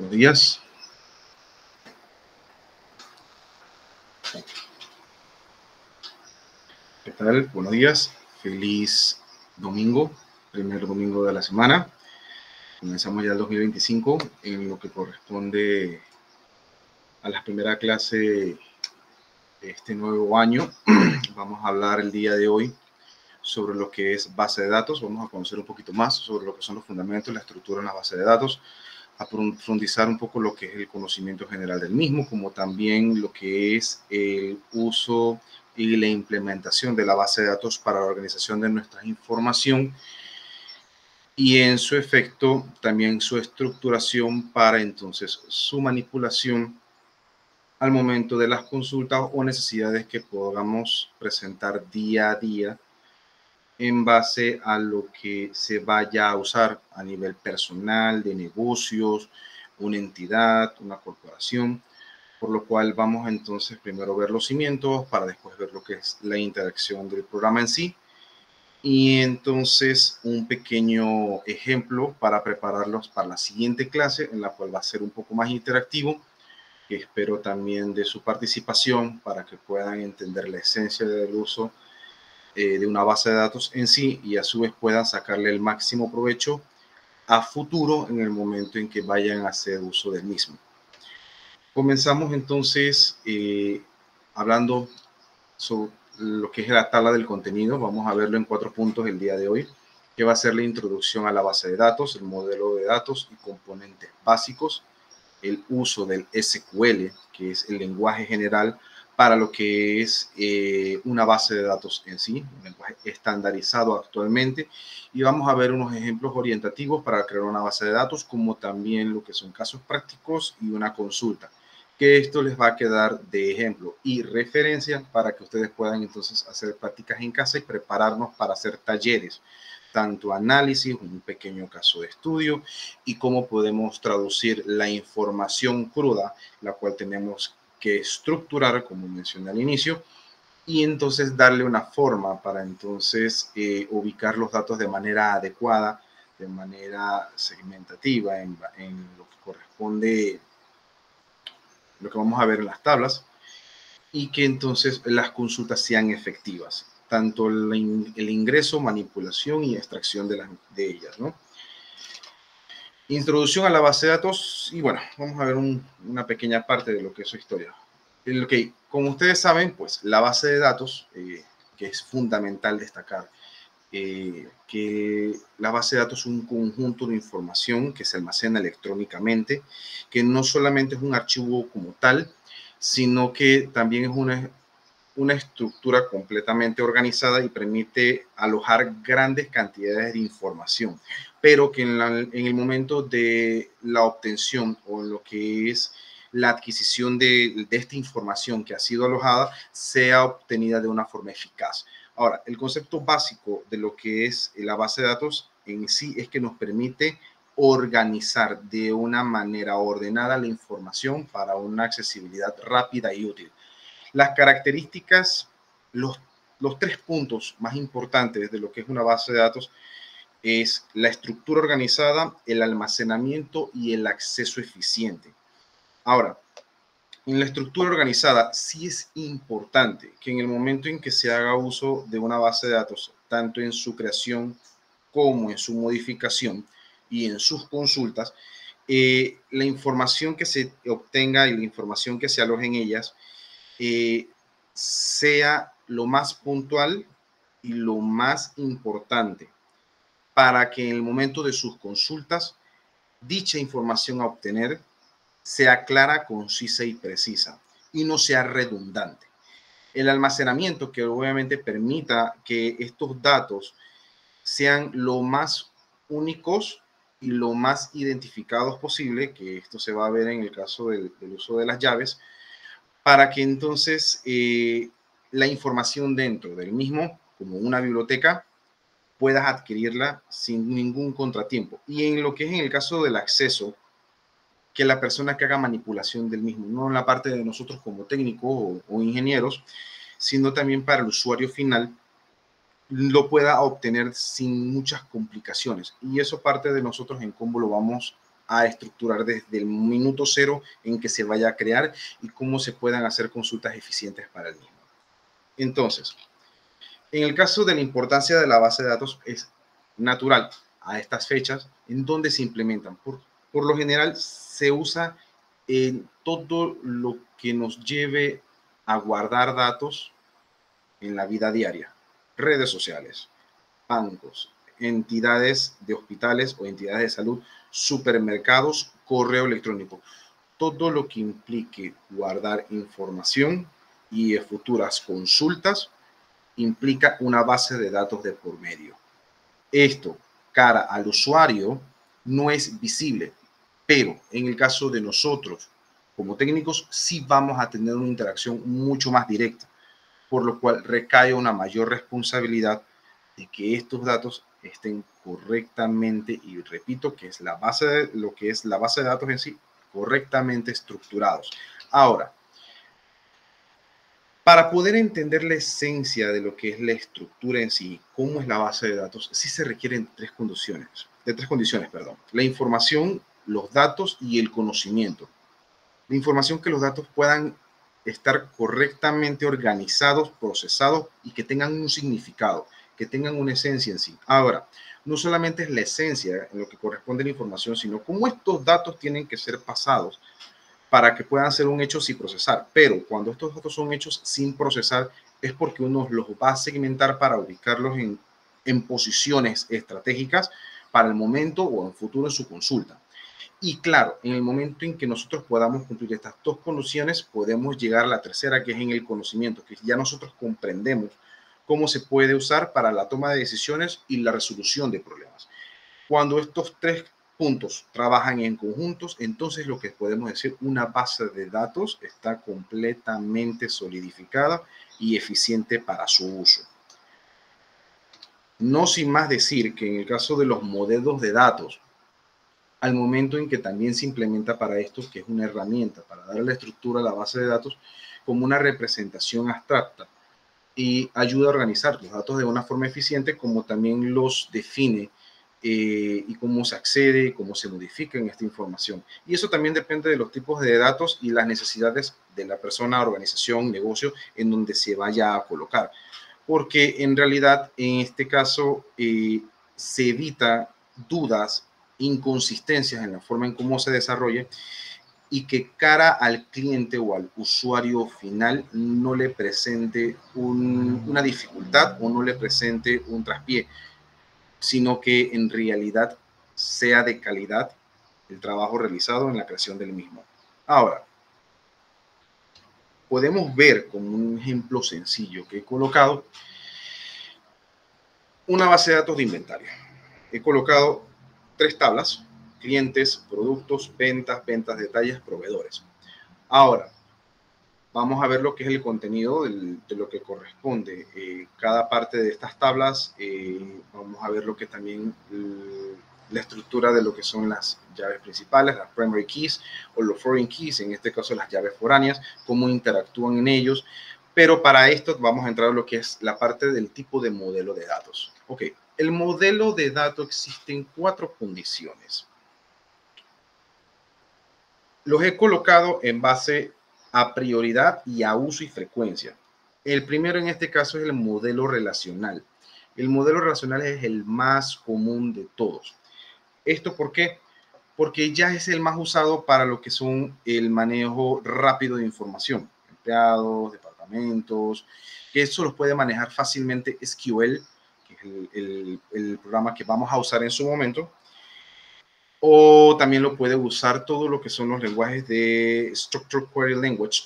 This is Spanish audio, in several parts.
Buenos días. ¿Qué tal? Buenos días. Feliz domingo, primer domingo de la semana. Comenzamos ya el 2025 en lo que corresponde a la primera clase de este nuevo año. Vamos a hablar el día de hoy sobre lo que es base de datos. Vamos a conocer un poquito más sobre lo que son los fundamentos, la estructura en la base de datos, a profundizar un poco lo que es el conocimiento general del mismo, como también lo que es el uso y la implementación de la base de datos para la organización de nuestra información y en su efecto también su estructuración para entonces su manipulación al momento de las consultas o necesidades que podamos presentar día a día en base a lo que se vaya a usar a nivel personal, de negocios, una entidad, una corporación, por lo cual vamos a entonces primero ver los cimientos para después ver lo que es la interacción del programa en sí y entonces un pequeño ejemplo para prepararlos para la siguiente clase en la cual va a ser un poco más interactivo, que espero también de su participación para que puedan entender la esencia del uso de una base de datos en sí y a su vez puedan sacarle el máximo provecho a futuro en el momento en que vayan a hacer uso del mismo. Comenzamos entonces hablando sobre lo que es la tabla del contenido. Vamos a verlo en 4 puntos el día de hoy, que va a ser la introducción a la base de datos, el modelo de datos y componentes básicos, el uso del SQL, que es el lenguaje general para lo que es una base de datos en sí, un lenguaje estandarizado actualmente, y vamos a ver unos ejemplos orientativos para crear una base de datos, como también lo que son casos prácticos y una consulta, que esto les va a quedar de ejemplo y referencia para que ustedes puedan entonces hacer prácticas en casa y prepararnos para hacer talleres, tanto análisis, un pequeño caso de estudio y cómo podemos traducir la información cruda, la cual tenemos que estructurar, como mencioné al inicio, y entonces darle una forma para entonces ubicar los datos de manera adecuada, de manera segmentativa en lo que corresponde, lo que vamos a ver en las tablas, y que entonces las consultas sean efectivas, tanto el ingreso, manipulación y extracción de ellas, ¿no? Introducción a la base de datos y bueno, vamos a ver una pequeña parte de lo que es su historia. Okay, como ustedes saben, pues la base de datos, que es fundamental destacar, que la base de datos es un conjunto de información que se almacena electrónicamente, que no solamente es un archivo como tal, sino que también es una estructura completamente organizada y permite alojar grandes cantidades de información, pero que en el momento de la obtención o lo que es la adquisición de esta información que ha sido alojada sea obtenida de una forma eficaz. Ahora, el concepto básico de lo que es la base de datos en sí es que nos permite organizar de una manera ordenada la información para una accesibilidad rápida y útil. Las características, los 3 puntos más importantes de lo que es una base de datos es la estructura organizada, el almacenamiento y el acceso eficiente. Ahora, en la estructura organizada sí es importante que en el momento en que se haga uso de una base de datos, tanto en su creación como en su modificación y en sus consultas, la información que se obtenga y la información que se aloje en ellas sea lo más puntual y lo más importante para que en el momento de sus consultas dicha información a obtener sea clara, concisa y precisa y no sea redundante. El almacenamiento que obviamente permita que estos datos sean lo más únicos y lo más identificados posible, que esto se va a ver en el caso del uso de las llaves, para que entonces la información dentro del mismo, como una biblioteca, puedas adquirirla sin ningún contratiempo. Y en lo que es en el caso del acceso, que la persona que haga manipulación del mismo, no en la parte de nosotros como técnicos o ingenieros, sino también para el usuario final, lo pueda obtener sin muchas complicaciones. Y eso parte de nosotros en cómo lo vamos a estructurar desde el minuto cero en que se vaya a crear y cómo se puedan hacer consultas eficientes para el mismo. Entonces, en el caso de la importancia de la base de datos, es natural a estas fechas en donde se implementan. Por lo general, se usa en todo lo que nos lleve a guardar datos en la vida diaria, redes sociales, bancos, entidades de hospitales o entidades de salud, supermercados, correo electrónico, todo lo que implique guardar información y futuras consultas implica una base de datos de por medio. Esto, cara al usuario, no es visible, pero en el caso de nosotros, como técnicos, sí vamos a tener una interacción mucho más directa, por lo cual recae una mayor responsabilidad de que estos datos estén correctamente, y repito que es la base de lo que es la base de datos en sí, correctamente estructurados. Ahora, para poder entender la esencia de lo que es la estructura en sí, cómo es la base de datos, sí se requieren tres condiciones, la información, los datos y el conocimiento. La información, que los datos puedan estar correctamente organizados, procesados y que tengan un significado, que tengan una esencia en sí. Ahora, no solamente es la esencia en lo que corresponde a la información, sino cómo estos datos tienen que ser pasados para que puedan ser un hecho sin procesar. Pero cuando estos datos son hechos sin procesar, es porque uno los va a segmentar para ubicarlos en posiciones estratégicas para el momento o en futuro en su consulta. Y claro, en el momento en que nosotros podamos cumplir estas dos condiciones, podemos llegar a la tercera, que es en el conocimiento, que ya nosotros comprendemos cómo se puede usar para la toma de decisiones y la resolución de problemas. Cuando estos tres puntos trabajan en conjuntos, entonces lo que podemos decir, una base de datos está completamente solidificada y eficiente para su uso. No sin más decir que en el caso de los modelos de datos, al momento en que también se implementa para esto, que es una herramienta para darle la estructura a la base de datos como una representación abstracta, y ayuda a organizar los datos de una forma eficiente, como también los define y cómo se accede, cómo se modifica en esta información. Y eso también depende de los tipos de datos y las necesidades de la persona, organización, negocio, en donde se vaya a colocar. Porque en realidad, en este caso, se evita dudas, inconsistencias en la forma en cómo se desarrolle, y que cara al cliente o al usuario final no le presente una dificultad o no le presente un traspié, sino que en realidad sea de calidad el trabajo realizado en la creación del mismo. Ahora, podemos ver como un ejemplo sencillo que he colocado una base de datos de inventario. He colocado tres tablas: clientes, productos, ventas, ventas, detalles, proveedores. Ahora, vamos a ver lo que es el contenido de lo que corresponde. Cada parte de estas tablas, vamos a ver lo que también la estructura de lo que son las llaves principales, las primary keys o los foreign keys, en este caso las llaves foráneas, cómo interactúan en ellos. Pero para esto vamos a entrar a lo que es la parte del tipo de modelo de datos. Ok, el modelo de datos existe en 4 condiciones. Los he colocado en base a prioridad y a uso y frecuencia. El primero en este caso es el modelo relacional. El modelo relacional es el más común de todos. ¿Esto por qué? Porque ya es el más usado para lo que son el manejo rápido de información. Empleados, departamentos, que eso los puede manejar fácilmente SQL, que es el programa que vamos a usar en su momento. O también lo puede usar todo lo que son los lenguajes de Structured Query Language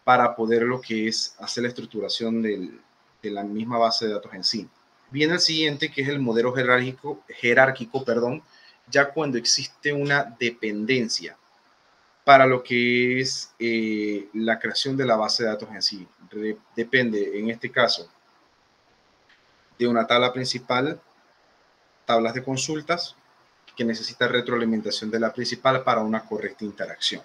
para poder lo que es hacer la estructuración de la misma base de datos en sí. Viene el siguiente, que es el modelo jerárquico, ya cuando existe una dependencia para lo que es la creación de la base de datos en sí. Depende, en este caso, de una tabla principal, tablas de consultas, que necesita retroalimentación de la principal para una correcta interacción.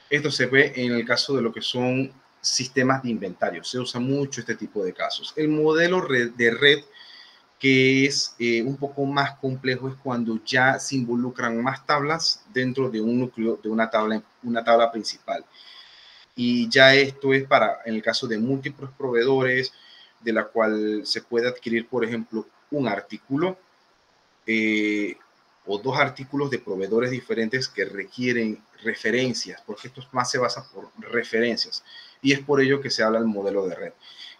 Esto se ve en el caso de lo que son sistemas de inventario. Se usa mucho este tipo de casos. El modelo de red que es un poco más complejo, es cuando ya se involucran más tablas dentro de un núcleo, de una tabla principal. Y ya esto es para, en el caso de múltiples proveedores, de la cual se puede adquirir, por ejemplo, un artículo o dos artículos de proveedores diferentes que requieren referencias, porque esto más se basa por referencias. Y es por ello que se habla del modelo de red.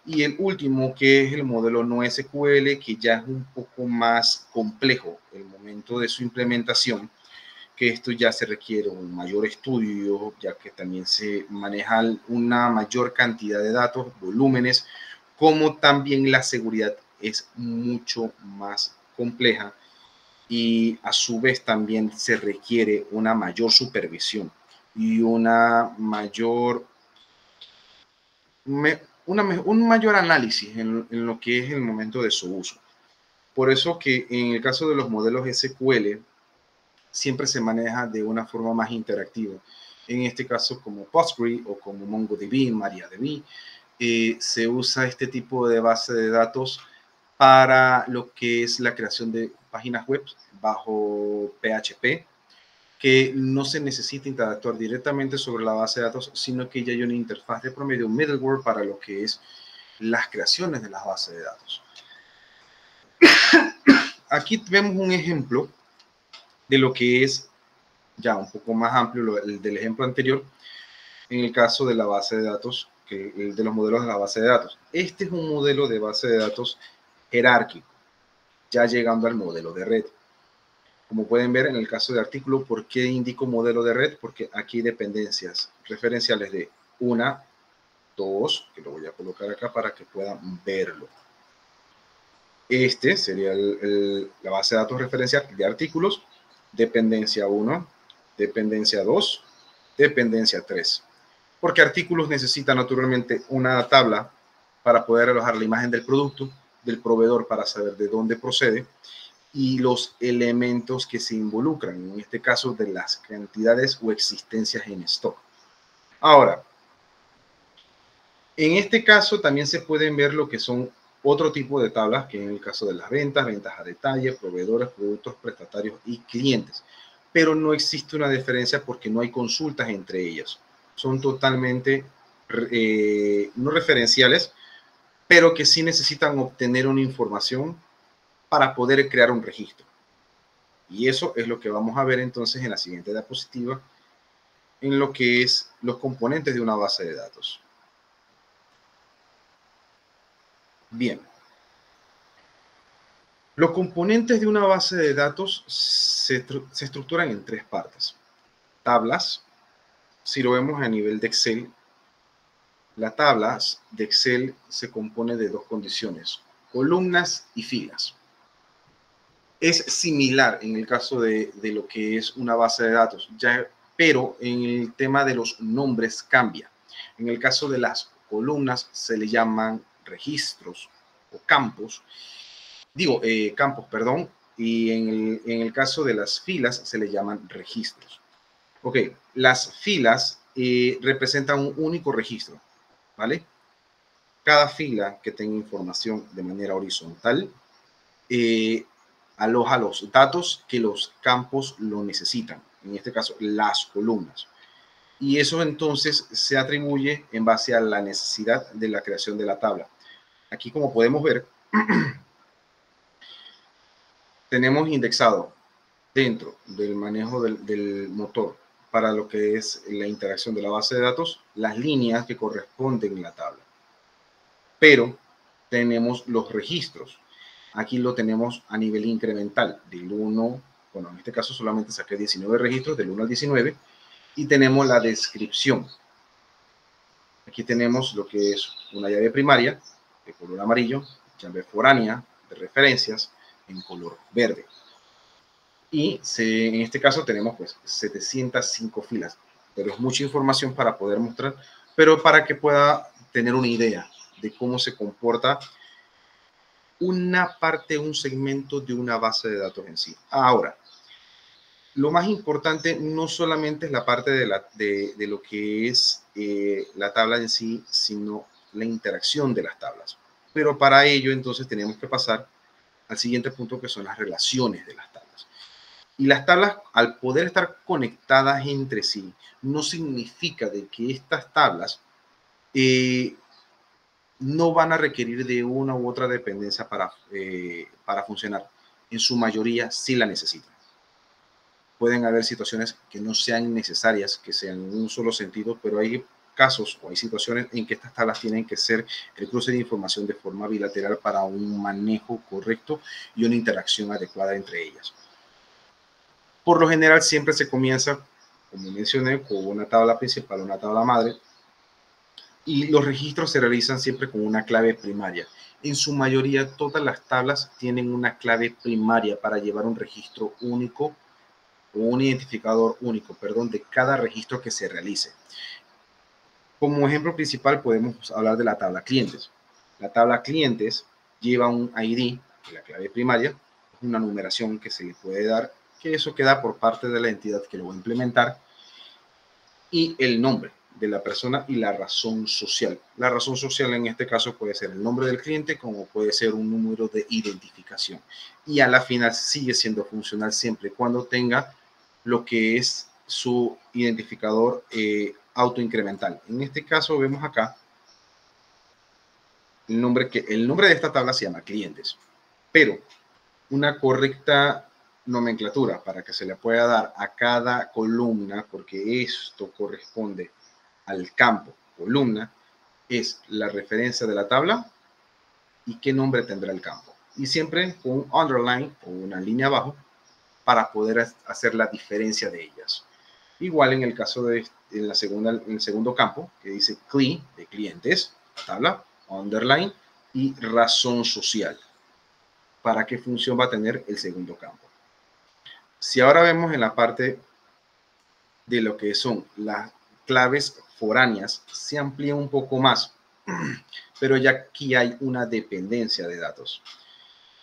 Y el último, que es el modelo NoSQL, que ya es un poco más complejo el momento de su implementación, que esto ya se requiere un mayor estudio, ya que también se maneja una mayor cantidad de datos, volúmenes, como también la seguridad es mucho más compleja y a su vez también se requiere una mayor supervisión y una mayor, un mayor análisis en lo que es el momento de su uso. Por eso que en el caso de los modelos SQL, siempre se maneja de una forma más interactiva. En este caso, como Postgre o como MongoDB, MariaDB, se usa este tipo de base de datos para lo que es la creación de páginas web bajo PHP, que no se necesita interactuar directamente sobre la base de datos, sino que ya hay una interfaz de promedio, un middleware para lo que es las creaciones de las bases de datos. Aquí vemos un ejemplo de lo que es ya un poco más amplio el del ejemplo anterior, en el caso de la base de datos, que el de los modelos de la base de datos. Este es un modelo de base de datos jerárquico, ya llegando al modelo de red. Como pueden ver en el caso de artículo, ¿por qué indico modelo de red? Porque aquí hay dependencias referenciales de una, dos, que lo voy a colocar acá para que puedan verlo. Este sería la base de datos referencial de artículos, dependencia 1, dependencia 2, dependencia 3. Porque artículos necesita naturalmente una tabla para poder alojar la imagen del producto, del proveedor para saber de dónde procede y los elementos que se involucran, en este caso de las cantidades o existencias en stock. Ahora, en este caso también se pueden ver lo que son otro tipo de tablas, que en el caso de las ventas, ventas a detalle, proveedores, productos, prestatarios y clientes. Pero no existe una diferencia porque no hay consultas entre ellas. Son totalmente no referenciales, pero que sí necesitan obtener una información para poder crear un registro. Y eso es lo que vamos a ver entonces en la siguiente diapositiva, en lo que es los componentes de una base de datos. Bien. Los componentes de una base de datos se estructuran en tres partes. Tablas, si lo vemos a nivel de Excel, la tabla de Excel se compone de dos condiciones, columnas y filas. Es similar en el caso de lo que es una base de datos, pero en el tema de los nombres cambia. En el caso de las columnas se le llaman registros o campos, campos, perdón, y en el caso de las filas se le llaman registros. Ok, las filas representan un único registro, ¿vale? Cada fila que tenga información de manera horizontal aloja los datos que los campos lo necesitan, en este caso las columnas. Y eso entonces se atribuye en base a la necesidad de la creación de la tabla. Aquí, como podemos ver, tenemos indexado dentro del manejo del motor para lo que es la interacción de la base de datos, las líneas que corresponden en la tabla. Pero tenemos los registros. Aquí lo tenemos a nivel incremental, del 1, bueno, en este caso solamente saqué 19 registros, del 1 al 19, y tenemos la descripción. Aquí tenemos lo que es una llave primaria, de color amarillo, llave foránea, de referencias, en color verde. Y en este caso tenemos pues 705 filas, pero es mucha información para poder mostrar, pero para que pueda tener una idea de cómo se comporta una parte, un segmento de una base de datos en sí. Ahora, lo más importante no solamente es la parte de lo que es la tabla en sí, sino la interacción de las tablas. Pero para ello entonces tenemos que pasar al siguiente punto, que son las relaciones de las tablas. Y las tablas, al poder estar conectadas entre sí, no significa de que estas tablas no van a requerir de una u otra dependencia para funcionar. En su mayoría sí la necesitan. Pueden haber situaciones que no sean necesarias, que sean en un solo sentido, pero hay casos o hay situaciones en que estas tablas tienen que ser el cruce de información de forma bilateral para un manejo correcto y una interacción adecuada entre ellas. Por lo general siempre se comienza, como mencioné, con una tabla principal, una tabla madre, y los registros se realizan siempre con una clave primaria. En su mayoría, todas las tablas tienen una clave primaria para llevar un registro único o un identificador único, perdón, de cada registro que se realice. Como ejemplo principal podemos hablar de la tabla clientes. La tabla clientes lleva un ID, la clave primaria, una numeración que se le puede dar, que eso queda por parte de la entidad que lo va a implementar, y el nombre de la persona y la razón social. La razón social en este caso puede ser el nombre del cliente, como puede ser un número de identificación. Y a la final sigue siendo funcional siempre y cuando tenga lo que es su identificador autoincremental. En este caso vemos acá el nombre de esta tabla se llama clientes, pero una correcta nomenclatura para que se le pueda dar a cada columna, porque esto corresponde al campo columna, es la referencia de la tabla y qué nombre tendrá el campo. Y siempre con un underline o una línea abajo para poder hacer la diferencia de ellas. Igual en el caso de en el segundo campo, que dice CLI, de clientes, tabla, underline y razón social. ¿Para qué función va a tener el segundo campo? Si ahora vemos en la parte de lo que son las claves foráneas, se amplía un poco más, pero ya aquí hay una dependencia de datos.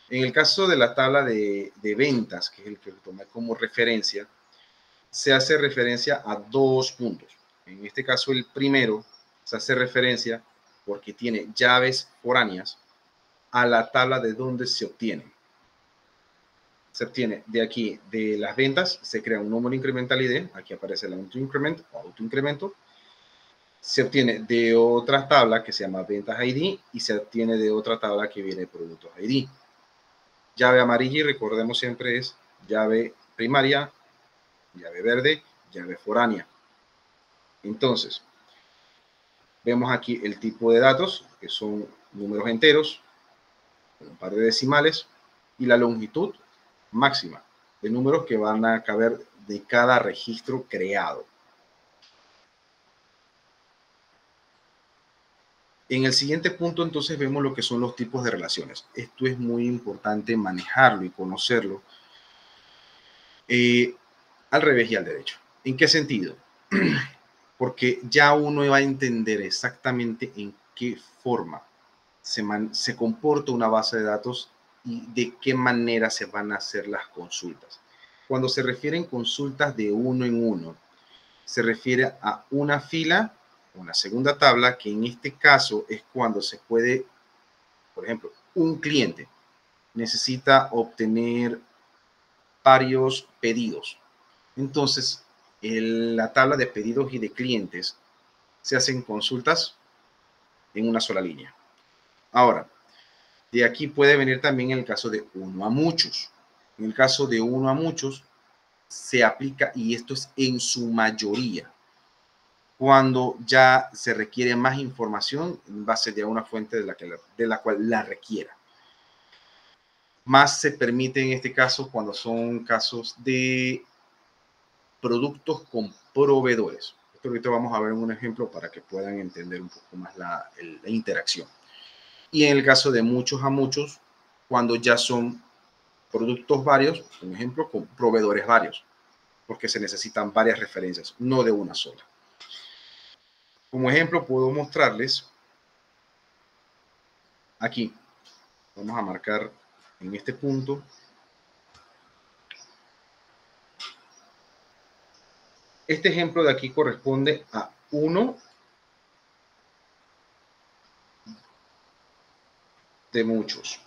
En el caso de la tabla de ventas, que es el que tomé como referencia, se hace referencia a dos puntos. En este caso, el primero se hace referencia porque tiene llaves foráneas a la tabla de donde se obtiene. Se obtiene de aquí, de las ventas, se crea un número incremental ID, aquí aparece el autoincremento, se obtiene de otra tabla que se llama ventas ID y se obtiene de otra tabla que viene productos ID. Llave amarilla, y recordemos siempre, es llave primaria, llave verde, llave foránea. Entonces, vemos aquí el tipo de datos, que son números enteros, un par de decimales, y la longitud máxima de números que van a caber de cada registro creado. En el siguiente punto, entonces, vemos lo que son los tipos de relaciones. Esto es muy importante manejarlo y conocerlo al revés y al derecho. ¿En qué sentido? Porque ya uno va a entender exactamente en qué forma se comporta una base de datos y de qué manera se van a hacer las consultas. Cuando se refieren consultas de uno en uno, se refiere a una fila, una segunda tabla, que en este caso es cuando se puede, por ejemplo, un cliente necesita obtener varios pedidos. Entonces, la tabla de pedidos y de clientes se hacen consultas en una sola línea. Ahora, de aquí puede venir también el caso de uno a muchos. En el caso de uno a muchos, se aplica, y esto es en su mayoría, cuando ya se requiere más información en base de una fuente de la cual la requiera. Más se permite en este caso cuando son casos de productos con proveedores. Esto ahorita vamos a ver un ejemplo para que puedan entender un poco más la interacción. Y en el caso de muchos a muchos, cuando ya son productos varios, un ejemplo, con proveedores varios, porque se necesitan varias referencias, no de una sola. Como ejemplo, puedo mostrarles aquí. Vamos a marcar en este punto. Este ejemplo de aquí corresponde a uno de muchos.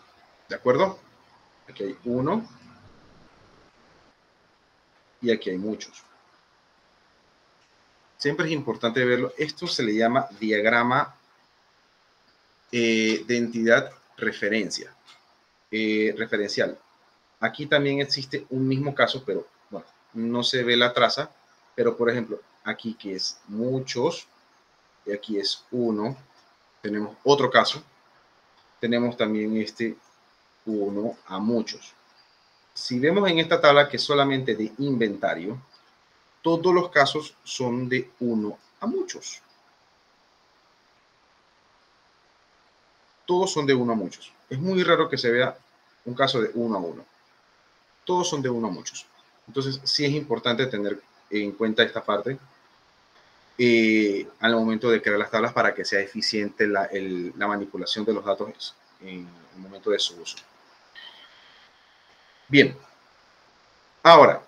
¿De acuerdo? Aquí hay uno y aquí hay muchos. Siempre es importante verlo. Esto se le llama diagrama de entidad referencial. Aquí también existe un mismo caso, pero bueno, no se ve la traza. Pero por ejemplo, aquí que es muchos, y aquí es uno, tenemos otro caso. Tenemos también este uno a muchos. Si vemos en esta tabla que es solamente de inventario, todos los casos son de uno a muchos. Todos son de uno a muchos. Es muy raro que se vea un caso de uno a uno. Todos son de uno a muchos. Entonces, sí es importante tener en cuenta esta parte al momento de crear las tablas para que sea eficiente la manipulación de los datos en el momento de su uso. Bien, ahora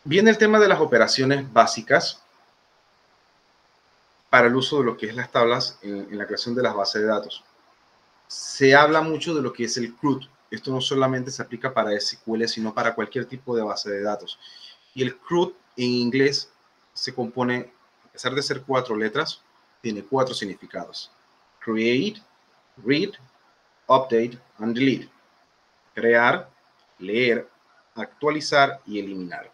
viene el tema de las operaciones básicas para el uso de lo que es las tablas en la creación de las bases de datos. Se habla mucho de lo que es el CRUD. Esto no solamente se aplica para SQL, sino para cualquier tipo de base de datos. Y el CRUD en inglés se compone, a pesar de ser 4 letras, tiene 4 significados. Create, read, update and delete. Crear, leer, actualizar y eliminar.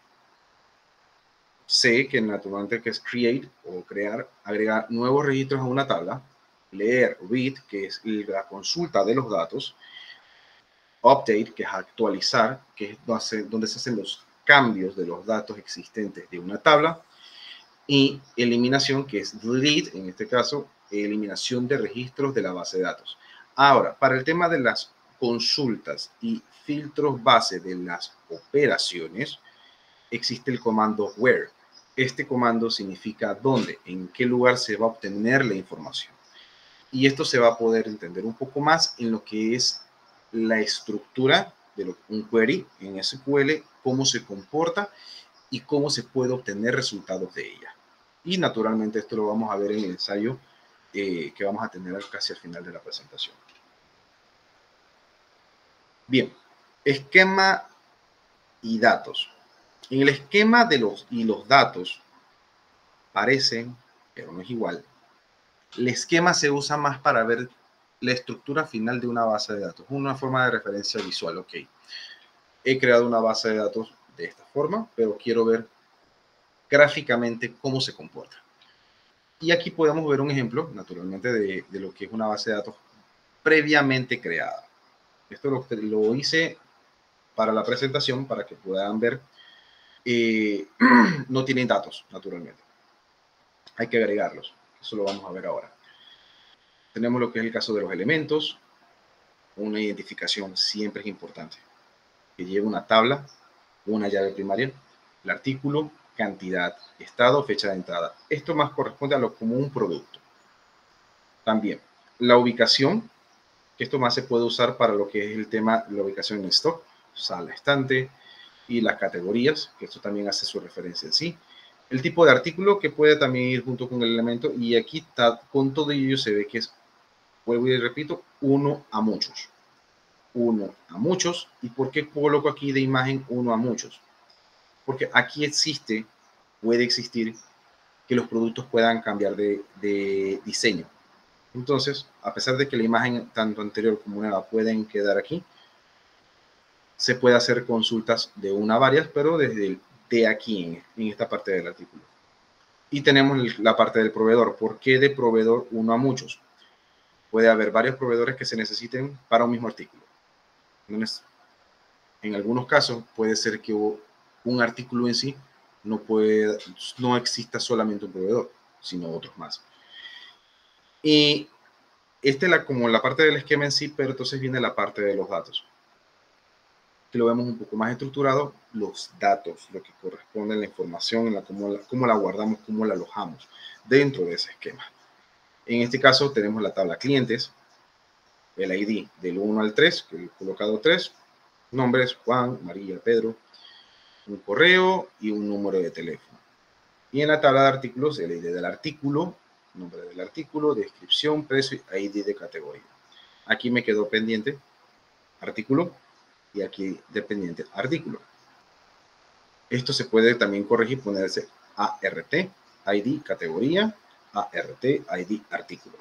C, que naturalmente que es create o crear, agregar nuevos registros a una tabla. Leer, read, que es la consulta de los datos. Update, que es actualizar, que es donde se hacen los cambios de los datos existentes de una tabla. Y eliminación, que es delete, en este caso, eliminación de registros de la base de datos. Ahora, para el tema de las consultas y filtros base de las operaciones, existe el comando where. Este comando significa dónde, en qué lugar se va a obtener la información. Y esto se va a poder entender un poco más en lo que es la estructura de un query en SQL, cómo se comporta y cómo se puede obtener resultados de ella. Y naturalmente esto lo vamos a ver en el ensayo que vamos a tener casi al final de la presentación. Bien, esquema y datos. En el esquema de los datos parecen, pero no es igual. El esquema se usa más para ver la estructura final de una base de datos, una forma de referencia visual. Ok, he creado una base de datos de esta forma, pero quiero ver gráficamente cómo se comporta. Y aquí podemos ver un ejemplo, naturalmente, de lo que es una base de datos previamente creada. Esto lo hice para la presentación, para que puedan ver. No tienen datos, naturalmente. Hay que agregarlos. Eso lo vamos a ver ahora. Tenemos lo que es el caso de los elementos. Una identificación siempre es importante. Que lleve una tabla, una llave primaria, el artículo, cantidad, estado, fecha de entrada. Esto más corresponde a lo como un producto. También la ubicación, que esto más se puede usar para lo que es el tema de la ubicación en stock, sala, estante, y las categorías, que esto también hace su referencia en sí. El tipo de artículo que puede también ir junto con el elemento, y aquí está, con todo ello se ve que es, vuelvo y repito, uno a muchos. Uno a muchos. ¿Y por qué coloco aquí de imagen uno a muchos? Porque aquí puede existir que los productos puedan cambiar de diseño. Entonces, a pesar de que la imagen tanto anterior como nueva pueden quedar aquí, se puede hacer consultas de una a varias, pero de aquí en esta parte del artículo. Y tenemos la parte del proveedor. ¿Por qué de proveedor uno a muchos? Puede haber varios proveedores que se necesiten para un mismo artículo. Entonces, en algunos casos puede ser que un artículo en sí no exista solamente un proveedor, sino otros más. Y como la parte del esquema en sí, pero entonces viene la parte de los datos. Que lo vemos un poco más estructurado, los datos, lo que corresponde a la información, cómo la guardamos, cómo la alojamos dentro de ese esquema. En este caso tenemos la tabla clientes, el ID del 1 al 3, que he colocado 3, nombres, Juan, María, Pedro, un correo y un número de teléfono. Y en la tabla de artículos, el ID del artículo, nombre del artículo, descripción, precio y ID de categoría. Aquí me quedó pendiente artículo, y aquí dependiente artículo. Esto se puede también corregir, ponerse ART, ID, categoría, ART, ID, artículo.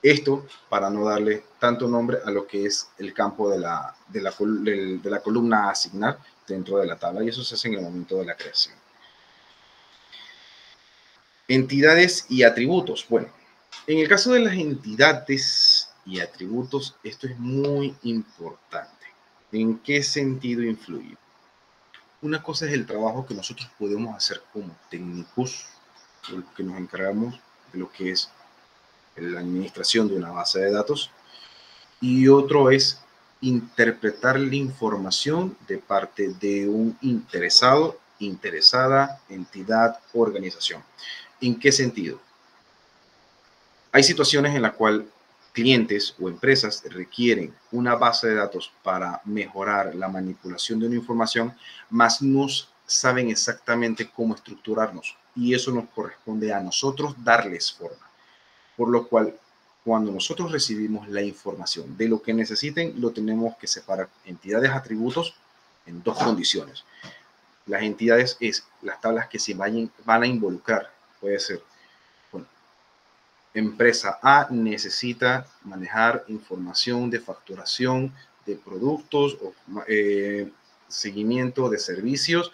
Esto para no darle tanto nombre a lo que es el campo de la columna a asignar dentro de la tabla, y eso se hace en el momento de la creación. Entidades y atributos. Bueno, en el caso de las entidades y atributos, esto es muy importante. ¿En qué sentido influye? Una cosa es el trabajo que nosotros podemos hacer como técnicos, que nos encargamos de lo que es la administración de una base de datos, y otro es interpretar la información de parte de un interesado, interesada, entidad, organización. ¿En qué sentido? Hay situaciones en las cuales clientes o empresas requieren una base de datos para mejorar la manipulación de una información, mas no saben exactamente cómo estructurarnos, y eso nos corresponde a nosotros darles forma. Por lo cual, cuando nosotros recibimos la información de lo que necesiten, lo tenemos que separar entidades, atributos en dos condiciones. Las entidades es las tablas que se van a involucrar. Puede ser, bueno, empresa A necesita manejar información de facturación de productos o seguimiento de servicios,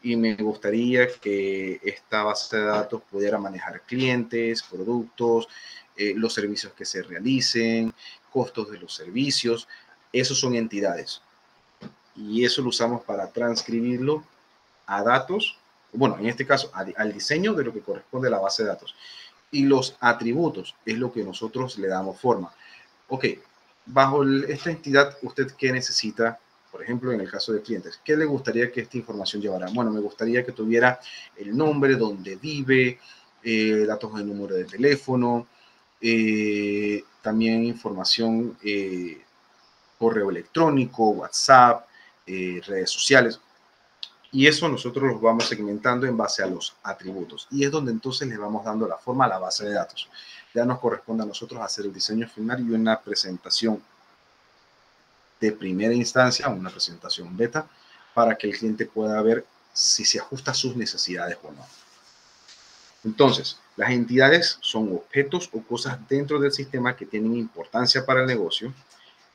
y me gustaría que esta base de datos pudiera manejar clientes, productos, los servicios que se realicen, costos de los servicios. Esos son entidades, y eso lo usamos para transcribirlo a datos, bueno, en este caso al diseño de lo que corresponde a la base de datos. Y los atributos es lo que nosotros le damos forma. Ok, bajo esta entidad, ¿usted qué necesita? Por ejemplo, en el caso de clientes, ¿qué le gustaría que esta información llevara? Bueno, me gustaría que tuviera el nombre, donde vive, datos de número de teléfono, también información, correo electrónico, WhatsApp, redes sociales. Y eso nosotros los vamos segmentando en base a los atributos. Y es donde entonces le vamos dando la forma a la base de datos. Ya nos corresponde a nosotros hacer el diseño final y una presentación de primera instancia, una presentación beta, para que el cliente pueda ver si se ajusta a sus necesidades o no. Entonces, las entidades son objetos o cosas dentro del sistema que tienen importancia para el negocio.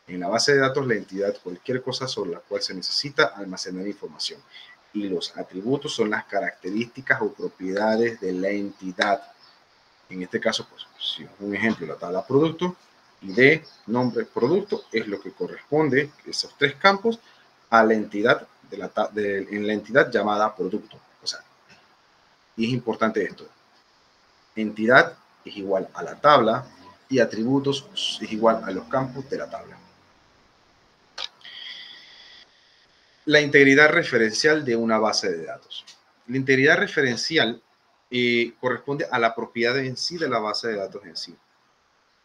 En la base de datos, la entidad es cualquier cosa sobre la cual se necesita almacenar información. Y los atributos son las características o propiedades de la entidad. En este caso, pues, si un ejemplo, la tabla producto, ID, nombre, producto, es lo que corresponde, esos tres campos, a la entidad en la entidad llamada producto. O sea, y es importante esto. Entidad es igual a la tabla y atributos es igual a los campos de la tabla. La integridad referencial de una base de datos. La integridad referencial corresponde a la propiedad en sí de la base de datos en sí.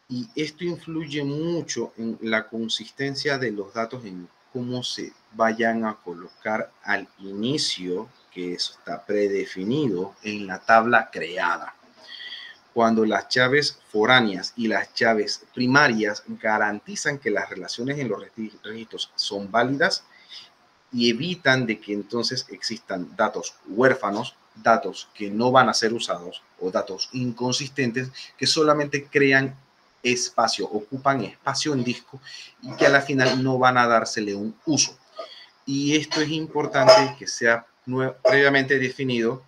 Y esto influye mucho en la consistencia de los datos, en cómo se vayan a colocar al inicio, que eso está predefinido en la tabla creada. Cuando las llaves foráneas y las llaves primarias garantizan que las relaciones en los registros son válidas, y evitan de que entonces existan datos huérfanos, datos que no van a ser usados o datos inconsistentes que solamente crean espacio, ocupan espacio en disco y que a la final no van a dársele un uso. Y esto es importante que sea previamente definido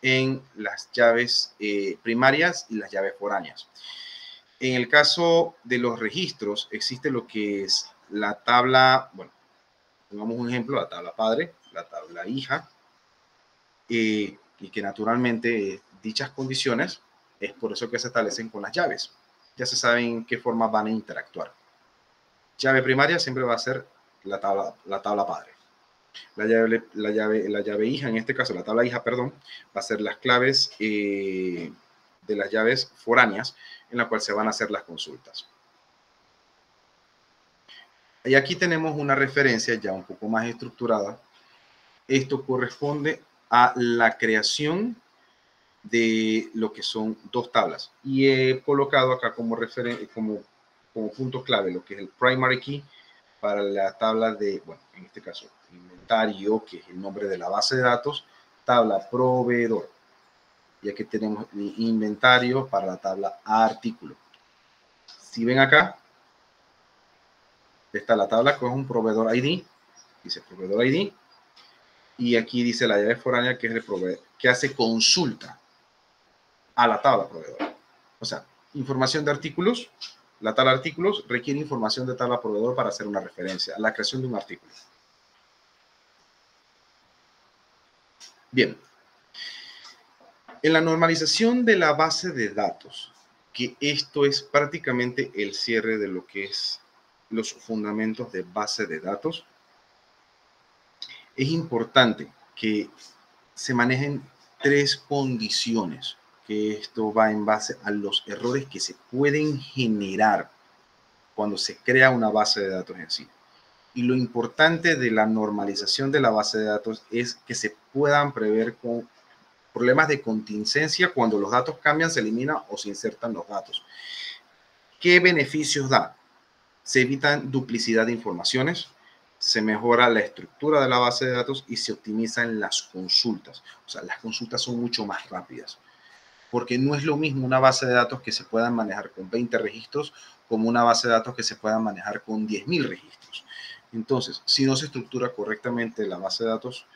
en las llaves primarias y las llaves foráneas. En el caso de los registros, existe lo que es la tabla, bueno, pongamos un ejemplo, la tabla padre, la tabla hija, y que naturalmente dichas condiciones es por eso que se establecen con las llaves. Ya se sabe en qué forma van a interactuar. Llave primaria siempre va a ser la tabla padre. La llave hija, en este caso la tabla hija, perdón, va a ser las claves de las llaves foráneas en la cual se van a hacer las consultas. Y aquí tenemos una referencia ya un poco más estructurada. Esto corresponde a la creación de lo que son dos tablas. Y he colocado acá como punto clave lo que es el primary key para la tabla de, bueno, en este caso, inventario, que es el nombre de la base de datos, tabla proveedor. Y aquí tenemos el inventario para la tabla artículo. Si ven acá, está la tabla que es un proveedor ID, dice proveedor ID, y aquí dice la llave foránea, que es el proveedor, que hace consulta a la tabla proveedor. O sea, información de artículos, la tabla artículos requiere información de tabla proveedor para hacer una referencia a la creación de un artículo. Bien, en la normalización de la base de datos, que esto es prácticamente el cierre de lo que es los fundamentos de base de datos, es importante que se manejen tres condiciones, que esto va en base a los errores que se pueden generar cuando se crea una base de datos en sí. Y lo importante de la normalización de la base de datos es que se puedan prever con problemas de contingencia cuando los datos cambian, se eliminan o se insertan los datos. ¿Qué beneficios da? Se evitan duplicidad de informaciones, se mejora la estructura de la base de datos y se optimizan las consultas. O sea, las consultas son mucho más rápidas, porque no es lo mismo una base de datos que se puedan manejar con 20 registros como una base de datos que se puedan manejar con 10.000 registros. Entonces, si no se estructura correctamente la base de datos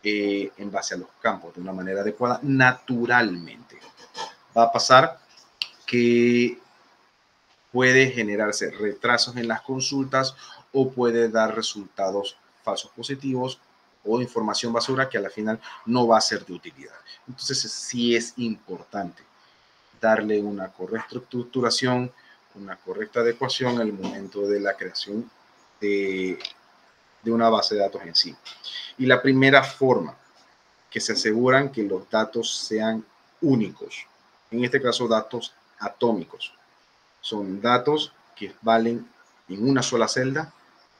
en base a los campos de una manera adecuada, naturalmente va a pasar que puede generarse retrasos en las consultas o puede dar resultados falsos positivos o información basura que a la final no va a ser de utilidad. Entonces sí es importante darle una correcta estructuración, una correcta adecuación al momento de la creación de una base de datos en sí. Y la primera forma que se aseguran que los datos sean únicos, en este caso datos atómicos, son datos que valen en una sola celda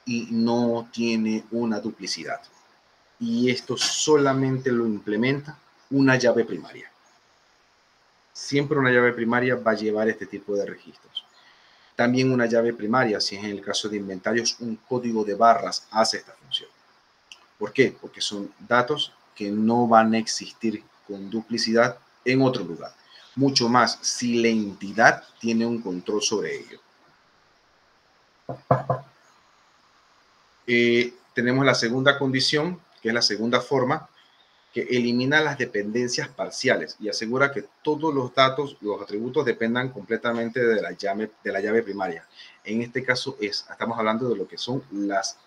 y no tiene una duplicidad. Y esto solamente lo implementa una llave primaria. Siempre una llave primaria va a llevar este tipo de registros. También una llave primaria, si es en el caso de inventarios, un código de barras hace esta función. ¿Por qué? Porque son datos que no van a existir con duplicidad en otro lugar. Mucho más si la entidad tiene un control sobre ello. Tenemos la segunda condición, que es la segunda forma, que elimina las dependencias parciales y asegura que todos los datos, los atributos dependan completamente de la llave primaria. En este caso estamos hablando de lo que son las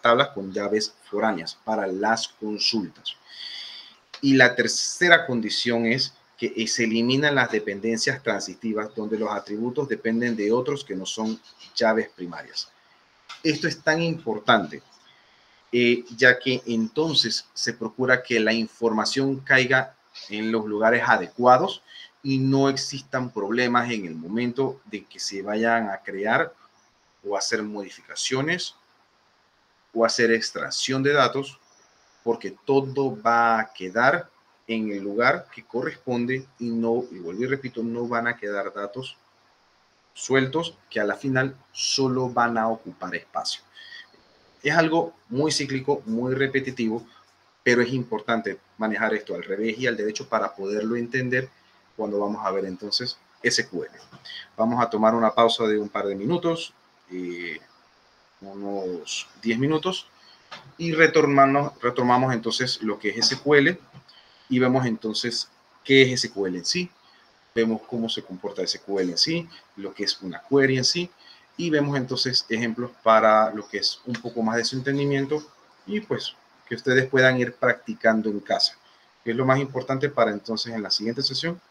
tablas con llaves foráneas para las consultas. Y la tercera condición es que se eliminan las dependencias transitivas donde los atributos dependen de otros que no son llaves primarias. Esto es tan importante ya que entonces se procura que la información caiga en los lugares adecuados y no existan problemas en el momento de que se vayan a crear o hacer modificaciones o hacer extracción de datos, porque todo va a quedar en el lugar que corresponde y no, y vuelvo y repito, no van a quedar datos sueltos que a la final solo van a ocupar espacio. Es algo muy cíclico, muy repetitivo, pero es importante manejar esto al revés y al derecho para poderlo entender cuando vamos a ver entonces SQL. Vamos a tomar una pausa de un par de minutos, unos 10 minutos, y retomamos entonces lo que es SQL y vemos entonces qué es SQL en sí, vemos cómo se comporta SQL en sí, lo que es una query en sí, y vemos entonces ejemplos para lo que es un poco más de su entendimiento y pues que ustedes puedan ir practicando en casa, que es lo más importante para entonces en la siguiente sesión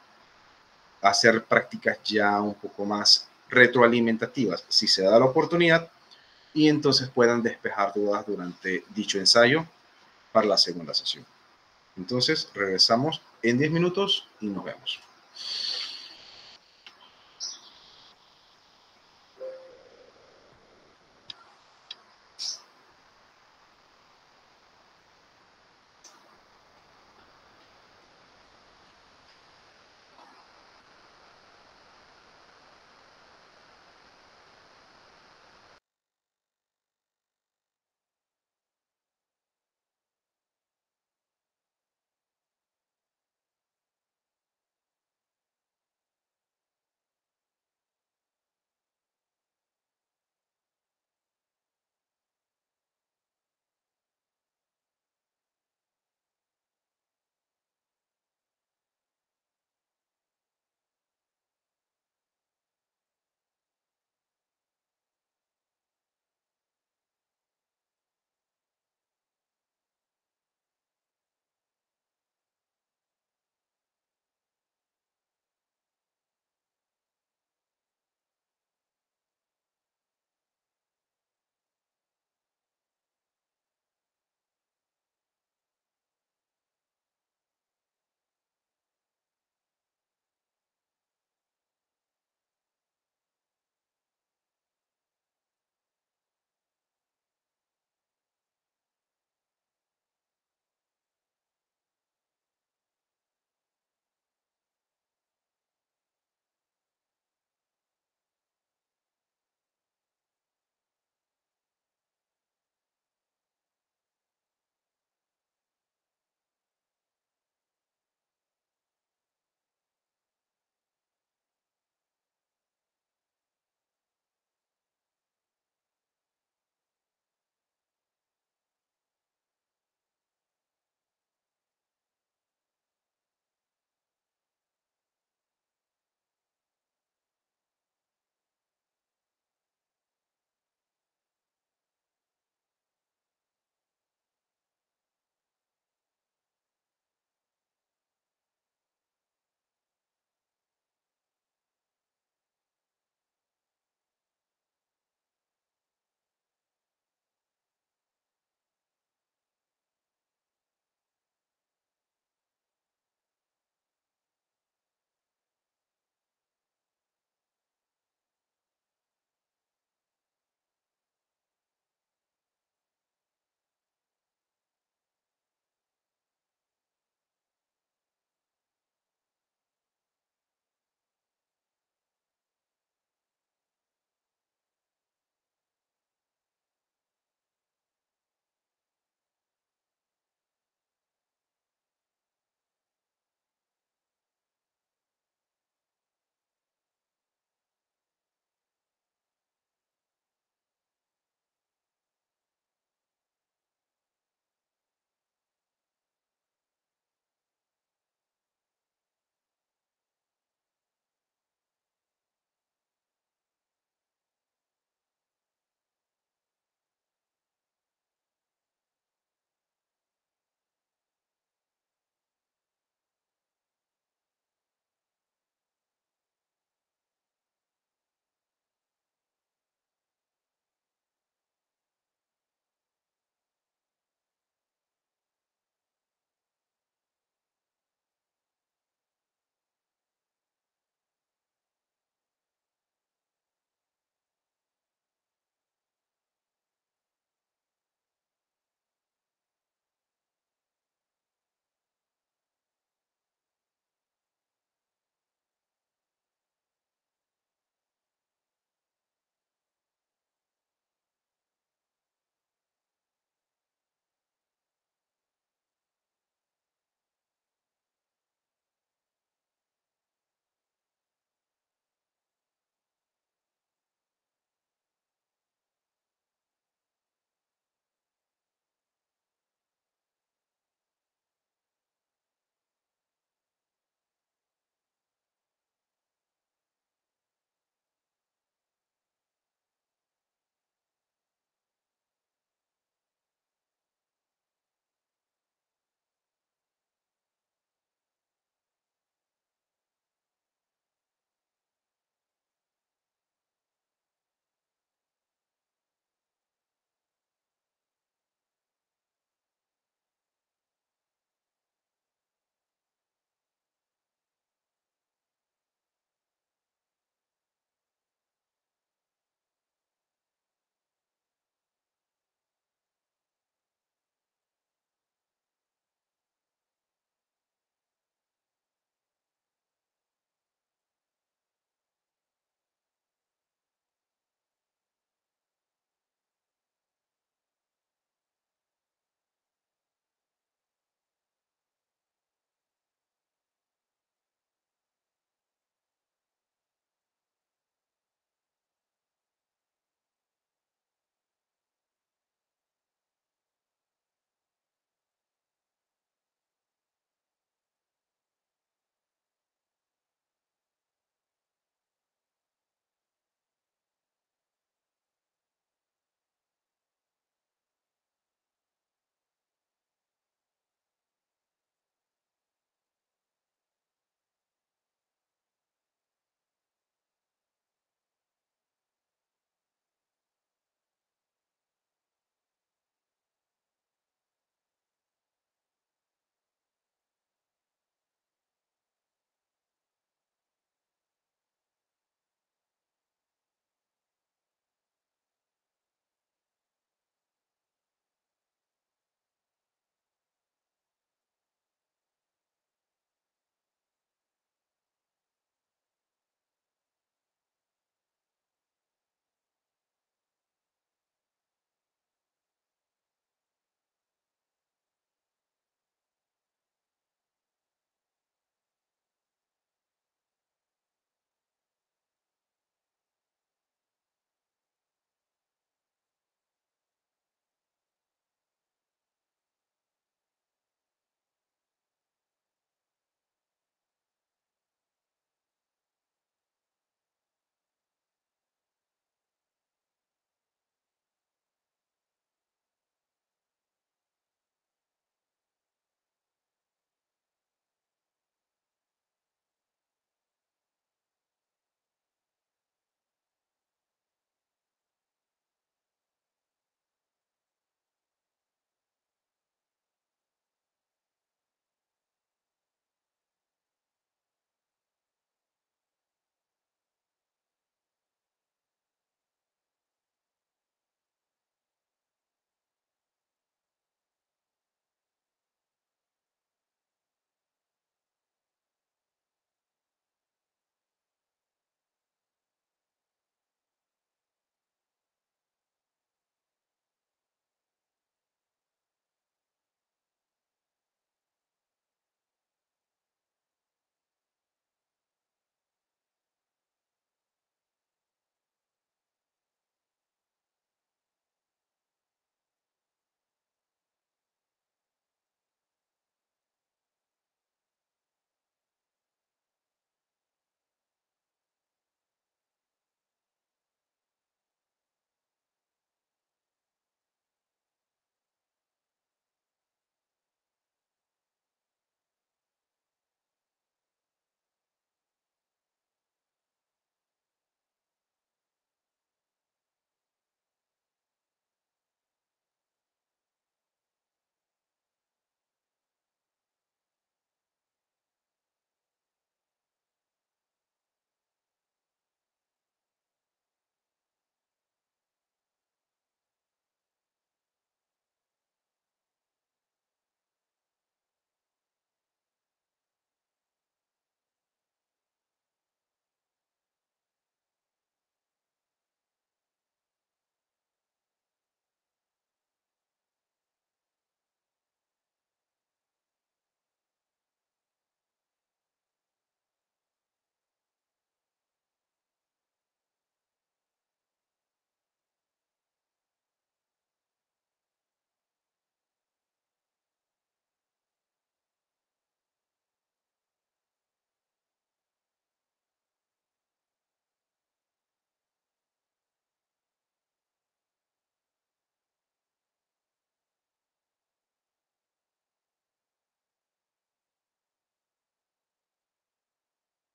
hacer prácticas ya un poco más retroalimentativas, si se da la oportunidad, y entonces puedan despejar dudas durante dicho ensayo para la segunda sesión. Entonces regresamos en 10 minutos y nos vemos.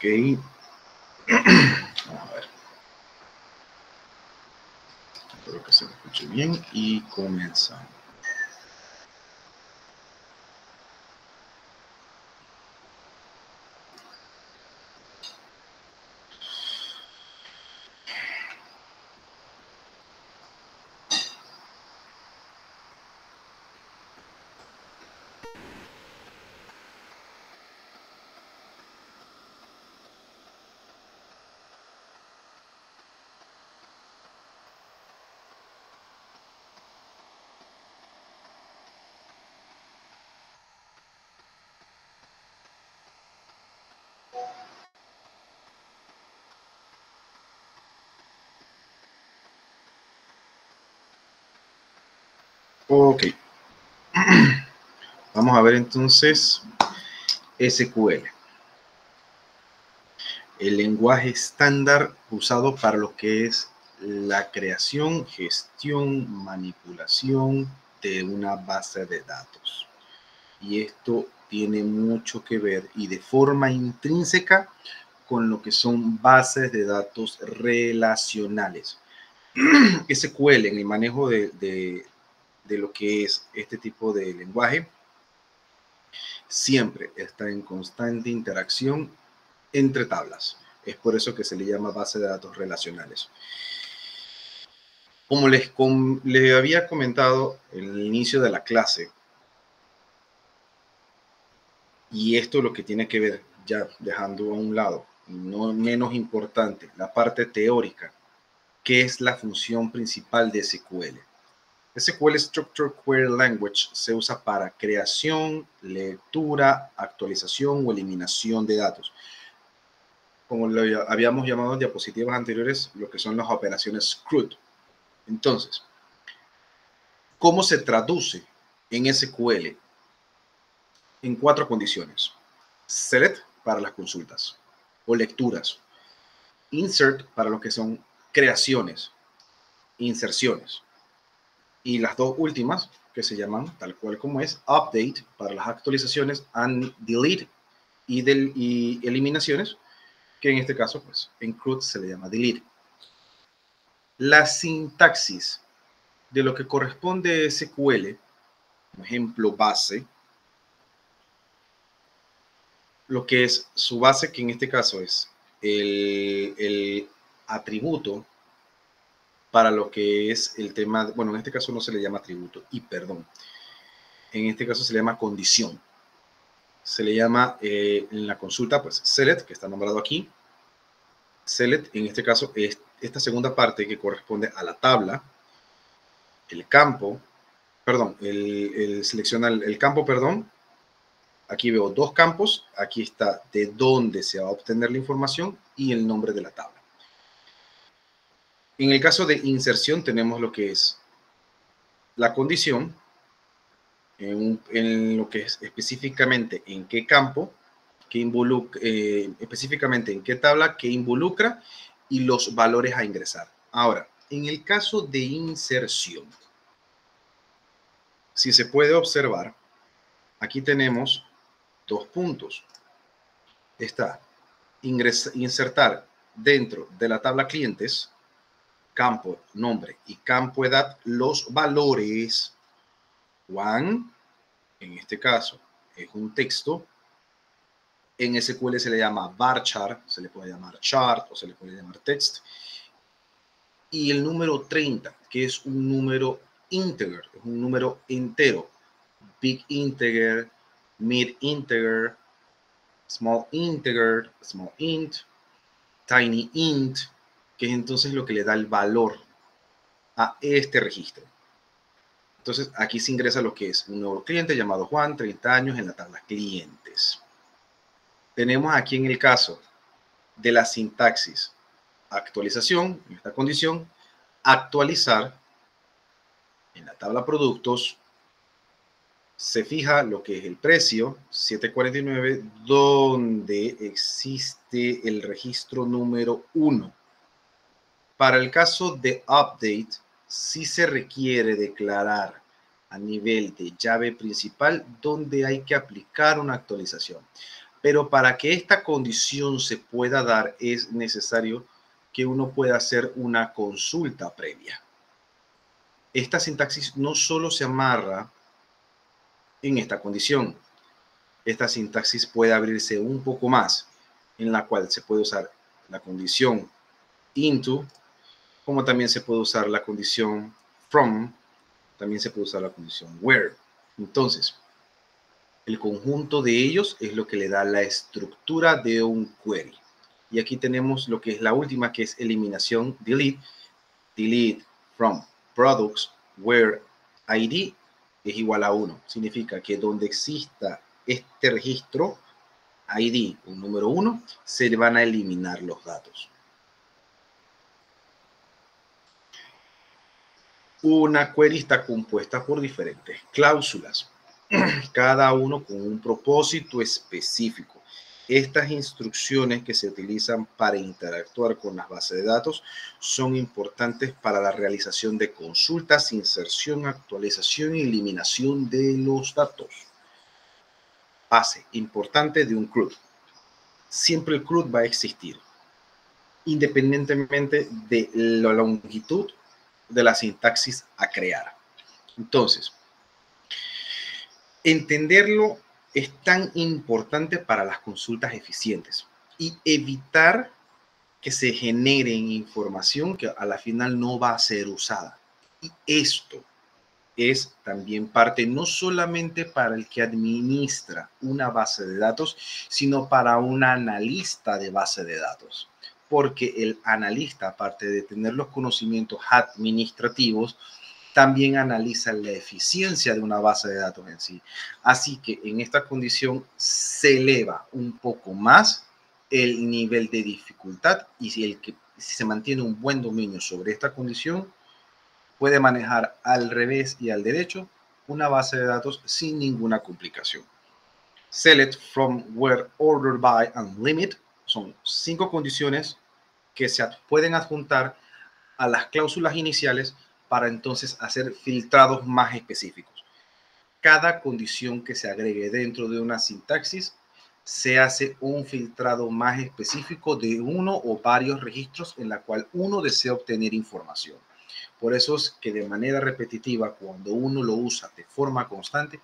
Vamos a ver. Espero que se me escuche bien y comenzamos. Ok. Vamos a ver entonces SQL. El lenguaje estándar usado para lo que es la creación, gestión, manipulación de una base de datos. Y esto tiene mucho que ver y de forma intrínseca con lo que son bases de datos relacionales. SQL en el manejo de lo que es este tipo de lenguaje siempre está en constante interacción entre tablas. Es por eso que se le llama base de datos relacionales. Como les había comentado en el inicio de la clase, y esto es lo que tiene que ver, ya dejando a un lado, no menos importante, la parte teórica, que es la función principal de SQL. SQL Structured Query Language se usa para creación, lectura, actualización o eliminación de datos. Como lo habíamos llamado en diapositivas anteriores, lo que son las operaciones CRUD. Entonces, ¿cómo se traduce en SQL? En 4 condiciones. Select para las consultas o lecturas. Insert para lo que son creaciones, inserciones. Y las dos últimas, que se llaman tal cual como es, update para las actualizaciones, and delete y eliminaciones, que en este caso, pues, en CRUD se le llama delete. La sintaxis de lo que corresponde a SQL, por ejemplo, base, lo que es su base, que en este caso es el atributo para lo que es el tema, bueno, en este caso no se le llama atributo, y perdón, en este caso se le llama condición. Se le llama en la consulta, pues, select, que está nombrado aquí. Select, en este caso, es esta segunda parte que corresponde a la tabla, el campo, perdón, selecciona el campo, perdón. Aquí veo 2 campos, aquí está de dónde se va a obtener la información y el nombre de la tabla. En el caso de inserción tenemos lo que es la condición, en lo que es específicamente en qué campo, que involucra, específicamente en qué tabla, que involucra y los valores a ingresar. Ahora, en el caso de inserción, si se puede observar, aquí tenemos 2 puntos. Está insertar dentro de la tabla clientes, campo nombre y campo edad, los valores. One, en este caso, es un texto. En SQL se le llama varchar, se le puede llamar chart o se le puede llamar text. Y el número 30, que es un número integer, es un número entero. Big integer, mid integer, small integer, small int, tiny int, que es entonces lo que le da el valor a este registro. Entonces aquí se ingresa lo que es un nuevo cliente llamado Juan, 30 años, en la tabla clientes. Tenemos aquí en el caso de la sintaxis actualización, en esta condición, actualizar en la tabla productos, se fija lo que es el precio, 7.49, donde existe el registro número 1. Para el caso de update, sí se requiere declarar a nivel de llave principal donde hay que aplicar una actualización. Pero para que esta condición se pueda dar es necesario que uno pueda hacer una consulta previa. Esta sintaxis no solo se amarra en esta condición. Esta sintaxis puede abrirse un poco más, en la cual se puede usar la condición into, como también se puede usar la condición from, también se puede usar la condición where. Entonces, el conjunto de ellos es lo que le da la estructura de un query. Y aquí tenemos lo que es la última, que es eliminación, delete. Delete from products where ID es igual a 1. Significa que donde exista este registro, ID, un número 1, se le van a eliminar los datos. Una query está compuesta por diferentes cláusulas, cada uno con un propósito específico. Estas instrucciones que se utilizan para interactuar con las bases de datos son importantes para la realización de consultas, inserción, actualización y eliminación de los datos. Base importante de un CRUD. Siempre el CRUD va a existir, independientemente de la longitud de la sintaxis a crear. Entonces, entenderlo es tan importante para las consultas eficientes y evitar que se generen información que a la final no va a ser usada. Y esto es también parte no solamente para el que administra una base de datos, sino para un analista de base de datos. Porque el analista, aparte de tener los conocimientos administrativos, también analiza la eficiencia de una base de datos en sí. Así que en esta condición se eleva un poco más el nivel de dificultad y si se mantiene un buen dominio sobre esta condición, puede manejar al revés y al derecho una base de datos sin ninguna complicación. Select, from, where, order by and limit son 5 condiciones que se pueden adjuntar a las cláusulas iniciales para entonces hacer filtrados más específicos. Cada condición que se agregue dentro de una sintaxis se hace un filtrado más específico de uno o varios registros en la cual uno desea obtener información. Por eso es que de manera repetitiva, cuando uno lo usa de forma constante,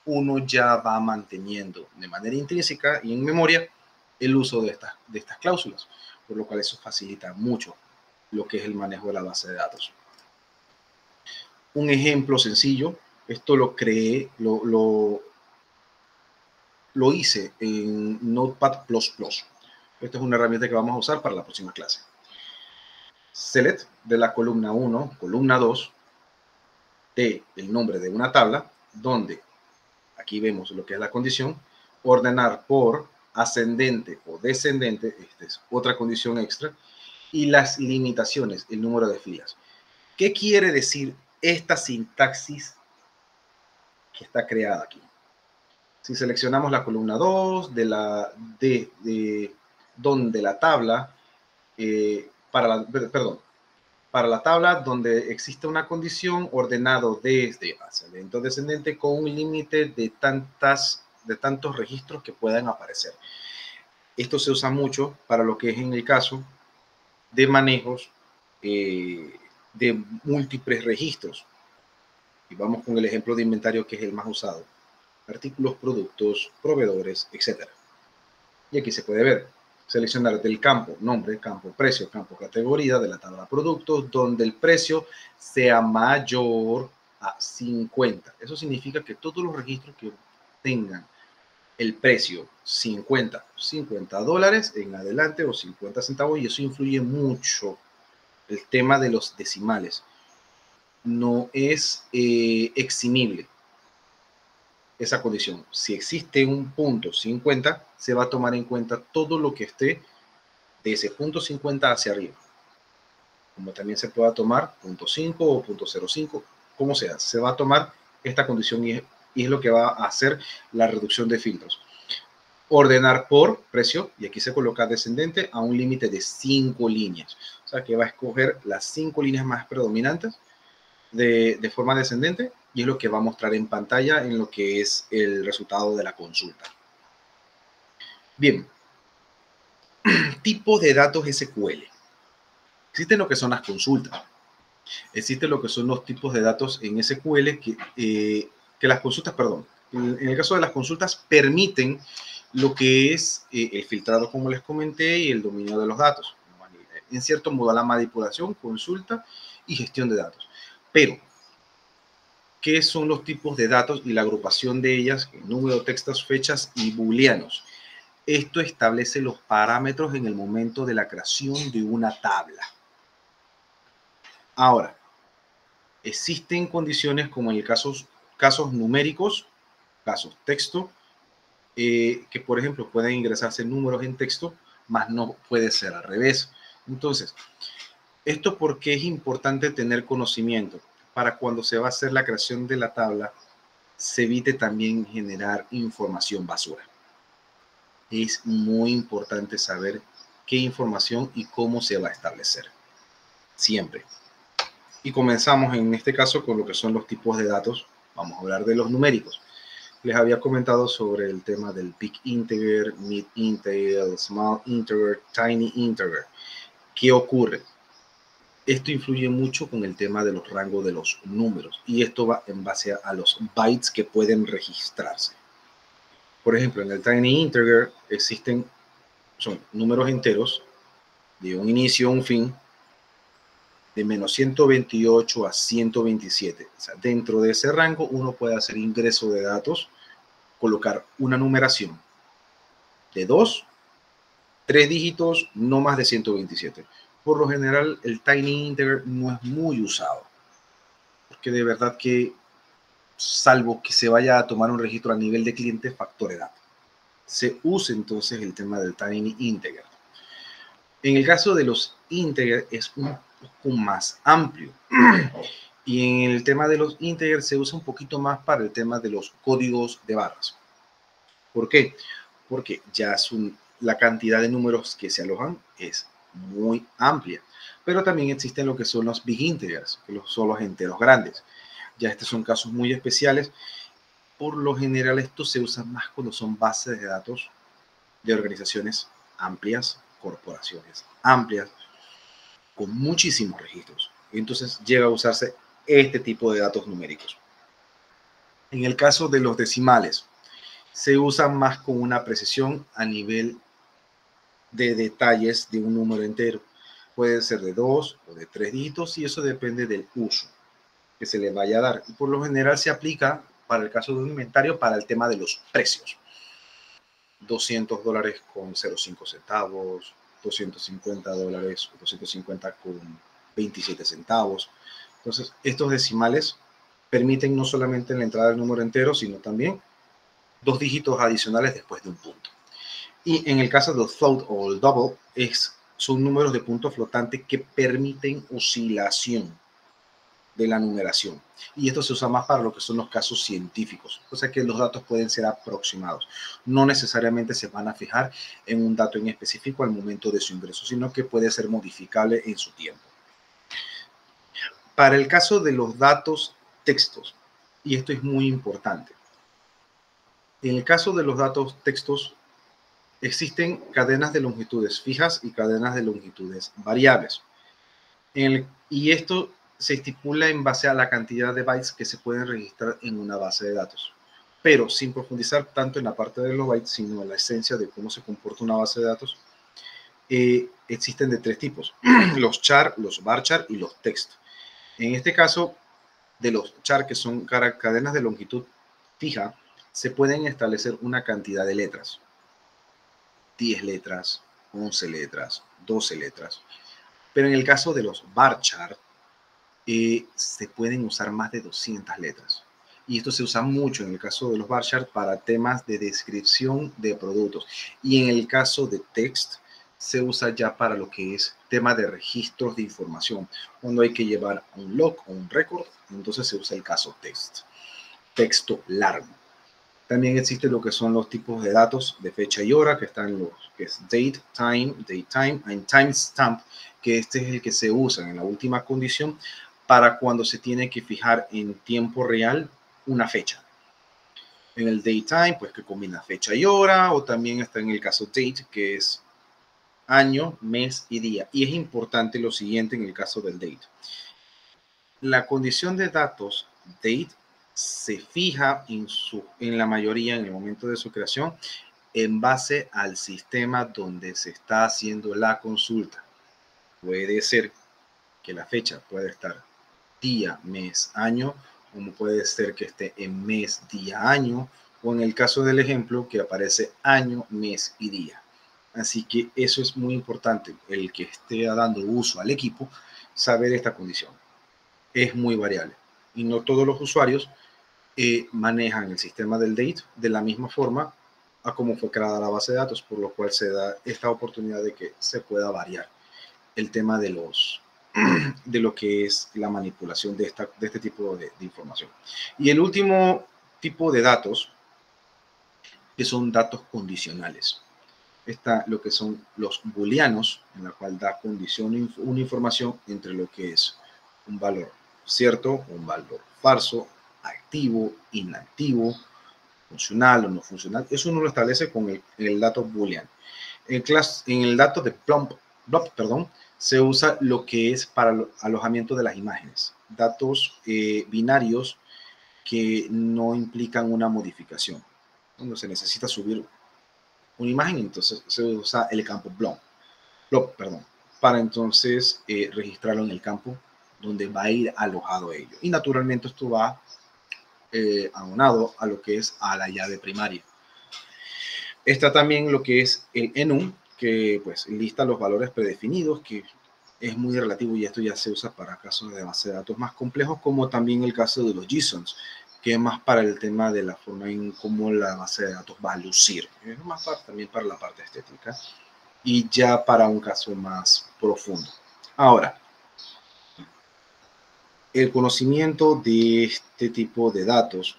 uno ya va manteniendo de manera intrínseca y en memoria el uso de estas cláusulas, por lo cual eso facilita mucho lo que es el manejo de la base de datos. Un ejemplo sencillo, esto lo creé, lo hice en Notepad++. Esta es una herramienta que vamos a usar para la próxima clase. Select de la columna 1, columna 2, de el nombre de una tabla, donde aquí vemos lo que es la condición, ordenar por ascendente o descendente, esta es otra condición extra, y las limitaciones, el número de filas. ¿Qué quiere decir esta sintaxis que está creada aquí? Si seleccionamos la columna 2 donde la tabla, para la tabla donde existe una condición ordenado desde ascendente o descendente con un límite de tantos registros que puedan aparecer. Esto se usa mucho para lo que es en el caso de manejos de múltiples registros. Y vamos con el ejemplo de inventario que es el más usado. Artículos, productos, proveedores, etc. Y aquí se puede ver, seleccionar del campo nombre, campo precio, campo categoría de la tabla productos, donde el precio sea mayor a 50. Eso significa que todos los registros que tengan el precio 50 dólares en adelante o 50 centavos, y eso influye mucho el tema de los decimales. No es eximible esa condición. Si existe un punto 50, se va a tomar en cuenta todo lo que esté de ese punto 50 hacia arriba. Como también se pueda tomar punto 5 o punto 05, como sea, se va a tomar esta condición y es lo que va a hacer la reducción de filtros. Ordenar por precio, y aquí se coloca descendente a un límite de 5 líneas. O sea que va a escoger las 5 líneas más predominantes de forma descendente y es lo que va a mostrar en pantalla en lo que es el resultado de la consulta. Bien, tipos de datos SQL. Existen lo que son las consultas. Existen lo que son los tipos de datos en SQL que las consultas, perdón, en el caso de las consultas permiten lo que es el filtrado, como les comenté, y el dominio de los datos. En cierto modo, la manipulación, consulta y gestión de datos. Pero, ¿qué son los tipos de datos y la agrupación de ellas? Número, textos, fechas y booleanos. Esto establece los parámetros en el momento de la creación de una tabla. Ahora, existen condiciones como en el casos numéricos, casos texto, que por ejemplo pueden ingresarse números en texto, más no puede ser al revés. Entonces, esto porque es importante tener conocimiento para cuando se va a hacer la creación de la tabla, se evite también generar información basura. Es muy importante saber qué información y cómo se va a establecer. Siempre. Y comenzamos en este caso con lo que son los tipos de datos. Vamos a hablar de los numéricos. Les había comentado sobre el tema del big integer, mid integer, small integer, tiny integer. ¿Qué ocurre? Esto influye mucho con el tema de los rangos de los números y esto va en base a los bytes que pueden registrarse. Por ejemplo, en el tiny integer son números enteros de un inicio a un fin, de menos 128 a 127. O sea, dentro de ese rango uno puede hacer ingreso de datos, colocar una numeración de 2, 3 dígitos, no más de 127. Por lo general, el tiny integer no es muy usado, porque de verdad que, salvo que se vaya a tomar un registro a nivel de cliente, factor edad. Se usa entonces el tema del tiny integer. En el caso de los integer es un poco más amplio. Y en el tema de los integers se usa un poquito más para el tema de los códigos de barras. ¿Por qué? Porque ya la cantidad de números que se alojan es muy amplia. Pero también existen lo que son los big integers, que son los enteros grandes. Ya estos son casos muy especiales. Por lo general esto se usa más cuando son bases de datos de organizaciones amplias, corporaciones amplias, con muchísimos registros. Entonces llega a usarse este tipo de datos numéricos. En el caso de los decimales, se usa más con una precisión a nivel de detalles de un número entero. Puede ser de 2 o de 3 dígitos y eso depende del uso que se le vaya a dar. Y por lo general se aplica para el caso de un inventario para el tema de los precios. $200 con 0,5 centavos, $250, 250 con 27 centavos. Entonces, estos decimales permiten no solamente la entrada del número entero, sino también 2 dígitos adicionales después de un punto. Y en el caso del float o el double, son números de punto flotante que permiten oscilación de la numeración. Y esto se usa más para lo que son los casos científicos, o sea que los datos pueden ser aproximados. No necesariamente se van a fijar en un dato en específico al momento de su ingreso, sino que puede ser modificable en su tiempo. Para el caso de los datos textos, y esto es muy importante, en el caso de los datos textos, existen cadenas de longitudes fijas y cadenas de longitudes variables. Y esto se estipula en base a la cantidad de bytes que se pueden registrar en una base de datos. Pero sin profundizar tanto en la parte de los bytes, sino en la esencia de cómo se comporta una base de datos, existen de 3 tipos. Los char, los varchar y los text. En este caso, de los char, que son cadenas de longitud fija, se pueden establecer una cantidad de letras. 10 letras, 11 letras, 12 letras. Pero en el caso de los varchar, se pueden usar más de 200 letras. Y esto se usa mucho en el caso de los varchar para temas de descripción de productos. Y en el caso de text, se usa ya para lo que es tema de registros de información. Cuando hay que llevar un log o un record, entonces se usa el caso text. Texto largo. También existe lo que son los tipos de datos de fecha y hora, que están los que es date, time and timestamp, que este es el que se usa en la última condición para cuando se tiene que fijar en tiempo real una fecha. En el daytime, pues que combina fecha y hora, o también está en el caso date, que es año, mes y día. Y es importante lo siguiente en el caso del date. La condición de datos date se fija en la mayoría en el momento de su creación en base al sistema donde se está haciendo la consulta. Puede ser que la fecha pueda estar día, mes, año, como puede ser que esté en mes, día, año, o en el caso del ejemplo que aparece año, mes y día. Así que eso es muy importante, el que esté dando uso al equipo, saber esta condición. Es muy variable y no todos los usuarios manejan el sistema del date de la misma forma a cómo fue creada la base de datos, por lo cual se da esta oportunidad de que se pueda variar el tema de de lo que es la manipulación de este tipo de información. Y el último tipo de datos, que son datos condicionales. Está lo que son los booleanos, en la cual da condición una información entre lo que es un valor cierto, un valor falso, activo, inactivo, funcional o no funcional. Eso uno lo establece con el dato booleano. En el dato de blob, perdón, se usa lo que es para el alojamiento de las imágenes. Datos binarios que no implican una modificación. Cuando se necesita subir una imagen, entonces se usa el campo perdón, para entonces registrarlo en el campo donde va a ir alojado ello. Y naturalmente esto va aunado a lo que es a la llave primaria. Está también lo que es el enum, que pues lista los valores predefinidos, que es muy relativo y esto ya se usa para casos de base de datos más complejos, como también el caso de los JSONs, que es más para el tema de la forma en cómo la base de datos va a lucir, es más también para la parte estética y ya para un caso más profundo. Ahora, el conocimiento de este tipo de datos,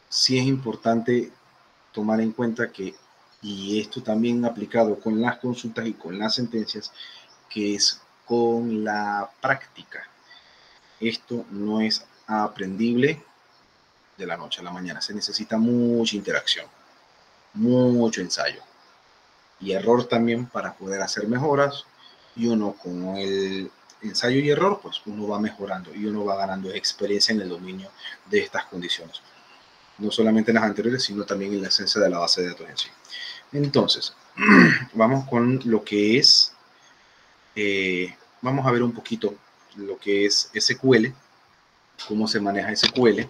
sí es importante tomar en cuenta que, y esto también aplicado con las consultas y con las sentencias, que es con la práctica. Esto no es aprendible de la noche a la mañana, se necesita mucha interacción, mucho ensayo y error también para poder hacer mejoras, y uno con el ensayo y error, pues uno va mejorando y uno va ganando experiencia en el dominio de estas condiciones, no solamente en las anteriores, sino también en la esencia de la base de datos en sí. Entonces, vamos con lo que es, vamos a ver un poquito lo que es SQL, cómo se maneja SQL,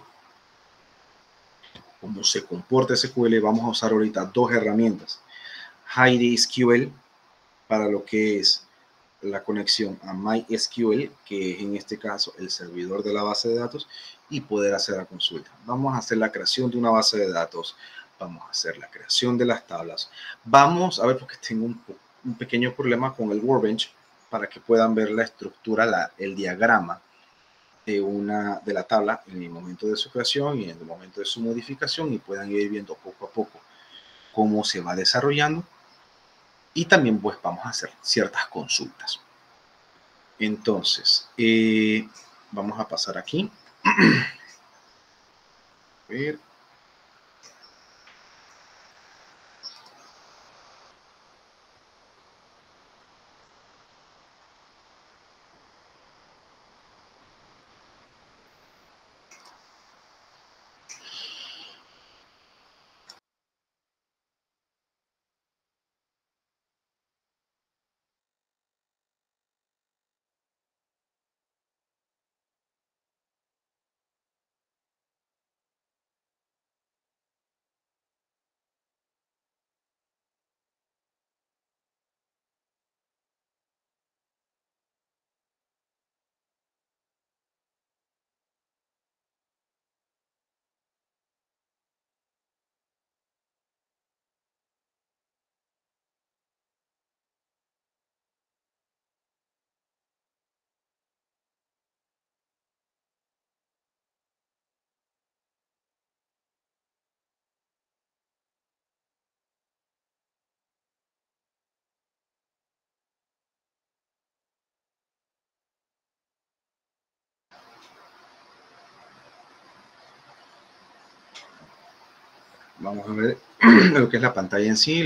cómo se comporta SQL. Vamos a usar ahorita dos herramientas. HideSQL para lo que es la conexión a MySQL, que es en este caso el servidor de la base de datos, y poder hacer la consulta. Vamos a hacer la creación de una base de datos, vamos a hacer la creación de las tablas. Vamos a ver, porque tengo un pequeño problema con el Workbench, para que puedan ver la estructura, el diagrama de la tabla en el momento de su creación y en el momento de su modificación, y puedan ir viendo poco a poco cómo se va desarrollando. Y también pues vamos a hacer ciertas consultas. Entonces, vamos a pasar aquí. A ver. Vamos a ver lo que es la pantalla en sí,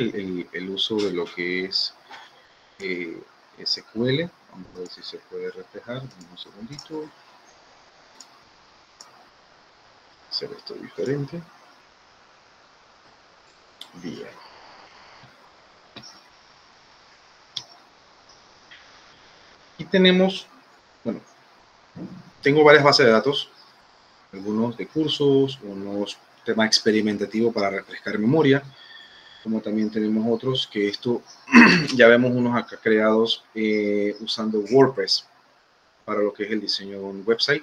el uso de lo que es SQL. Vamos a ver si se puede reflejar. Un segundito. Hacer esto diferente. Bien. Y tenemos, bueno, tengo varias bases de datos, algunos de cursos, unos temas experimentativos para refrescar memoria, como también tenemos otros que esto, ya vemos unos acá creados usando WordPress para lo que es el diseño de un website.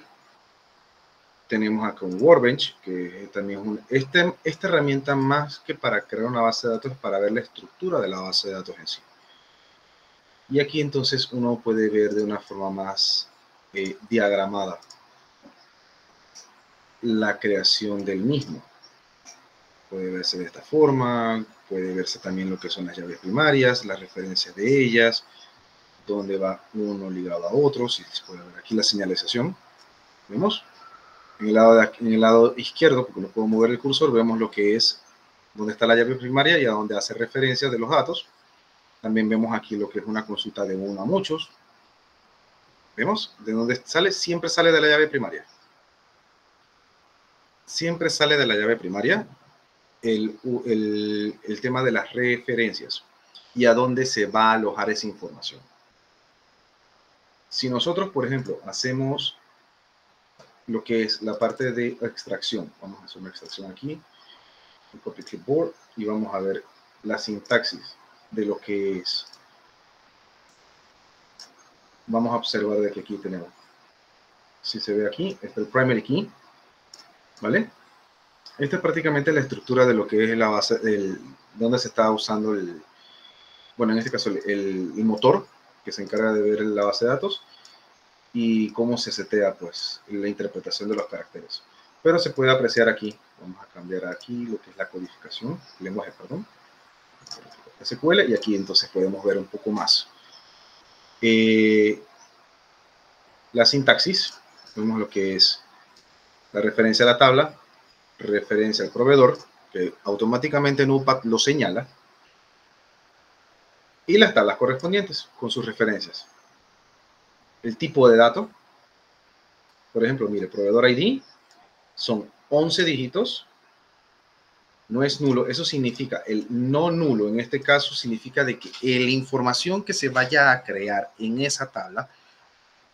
Tenemos acá un Workbench, que también es esta herramienta más que para crear una base de datos es para ver la estructura de la base de datos en sí. Y aquí entonces uno puede ver de una forma más diagramada la creación del mismo. Puede verse de esta forma, puede verse también lo que son las llaves primarias, las referencias de ellas, dónde va uno ligado a otro, si se puede ver aquí la señalización. ¿Vemos? En el lado izquierdo, porque no puedo mover el cursor, vemos lo que es dónde está la llave primaria y a dónde hace referencia de los datos. También vemos aquí lo que es una consulta de uno a muchos. ¿Vemos? ¿De dónde sale? Siempre sale de la llave primaria. Siempre sale de la llave primaria el tema de las referencias y a dónde se va a alojar esa información. Si nosotros, por ejemplo, hacemos lo que es la parte de extracción, vamos a hacer una extracción aquí, un copy clipboard, y vamos a ver la sintaxis de lo que es. Vamos a observar de que aquí tenemos, si se ve aquí, está el primary key, ¿vale? Esta es prácticamente la estructura de lo que es la base, donde se está usando bueno, en este caso el motor que se encarga de ver la base de datos y cómo se setea pues la interpretación de los caracteres. Pero se puede apreciar aquí, vamos a cambiar aquí lo que es la codificación, lenguaje, perdón, SQL, y aquí entonces podemos ver un poco más. La sintaxis, vemos lo que es la referencia a la tabla, referencia al proveedor, que automáticamente NumPad lo señala, y las tablas correspondientes con sus referencias. El tipo de dato, por ejemplo, mire, proveedor ID son 11 dígitos, no es nulo, eso significa, el no nulo en este caso significa de que la información que se vaya a crear en esa tabla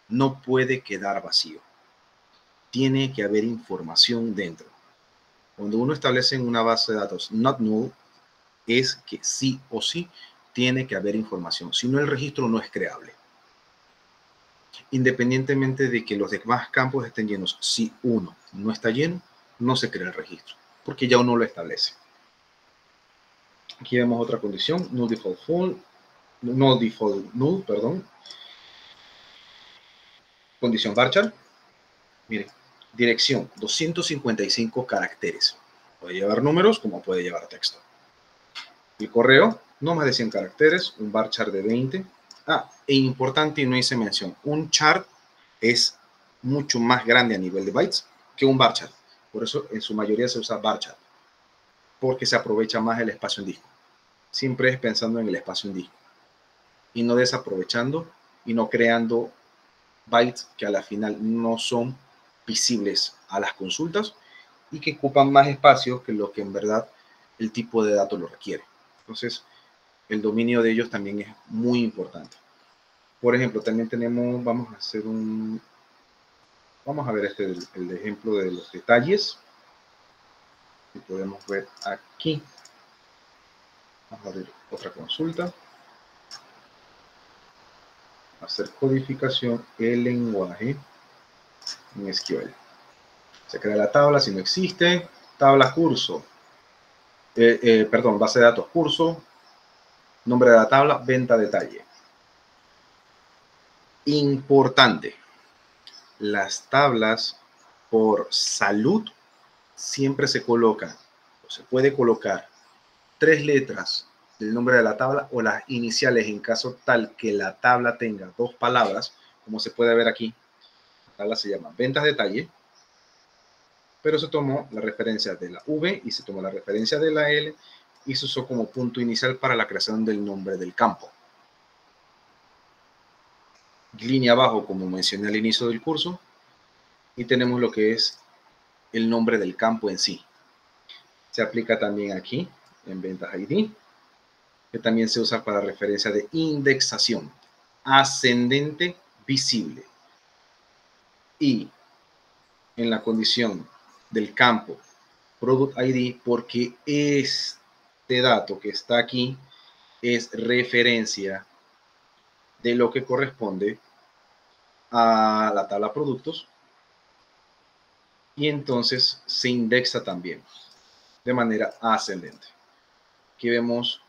no puede quedar vacío. Tiene que haber información dentro. Cuando uno establece en una base de datos not null, es que sí o sí tiene que haber información, si no el registro no es creable. Independientemente de que los demás campos estén llenos, si uno no está lleno, no se crea el registro, porque ya uno lo establece. Aquí vemos otra condición, null default full, no default null, perdón. Condición varchar. Mire, dirección, 255 caracteres. Puede llevar números como puede llevar texto. El correo, no más de 100 caracteres, un varchar de 20. E importante y no hice mención, un char es mucho más grande a nivel de bytes que un varchar. Por eso en su mayoría se usa varchar, porque se aprovecha más el espacio en disco. Siempre es pensando en el espacio en disco y no desaprovechando y no creando bytes que a la final no son visibles a las consultas y que ocupan más espacio que lo que en verdad el tipo de datos lo requiere. Entonces, el dominio de ellos también es muy importante. Por ejemplo, también tenemos, vamos a ver el ejemplo de los detalles. Y podemos ver aquí. Vamos a abrir otra consulta. Hacer codificación el lenguaje en SQL. Se crea la tabla si no existe. Tabla curso. Perdón, base de datos curso. Nombre de la tabla, venta detalle. Importante. Las tablas por salud siempre se colocan, o se puede colocar 3 letras del nombre de la tabla o las iniciales en caso tal que la tabla tenga 2 palabras, como se puede ver aquí. La tabla se llama ventas detalle pero se tomó la referencia de la V y se tomó la referencia de la L y se usó como punto inicial para la creación del nombre del campo. Línea abajo, como mencioné al inicio del curso, y tenemos lo que es el nombre del campo en sí. Se aplica también aquí en ventas ID, que también se usa para referencia de indexación ascendente visible. Y en la condición del campo Product ID, porque este dato que está aquí es referencia de lo que corresponde a la tabla productos, y entonces se indexa también de manera ascendente. Aquí vemos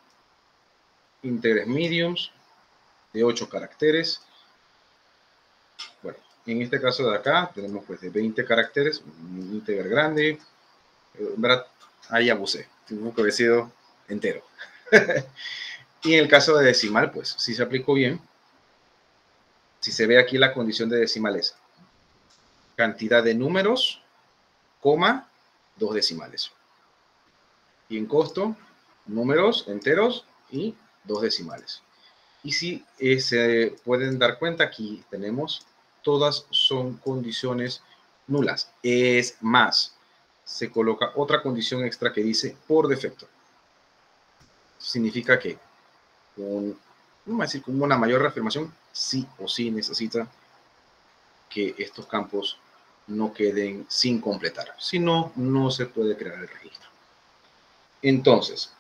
integers mediums de 8 caracteres. Bueno, en este caso de acá tenemos pues de 20 caracteres, un integer grande. En verdad, ahí abusé, tuvo que haber sido entero. Y en el caso de decimal, pues si se aplicó bien. Si se ve aquí la condición de decimal es cantidad de números, coma, 2 decimales. Y en costo, números enteros y 2 decimales. Y si se pueden dar cuenta, aquí tenemos, todas son condiciones nulas. Es más, se coloca otra condición extra que dice por defecto. Significa que, vamos a decir, como una mayor reafirmación, sí o sí necesita que estos campos no queden sin completar. Si no, no se puede crear el registro. Entonces,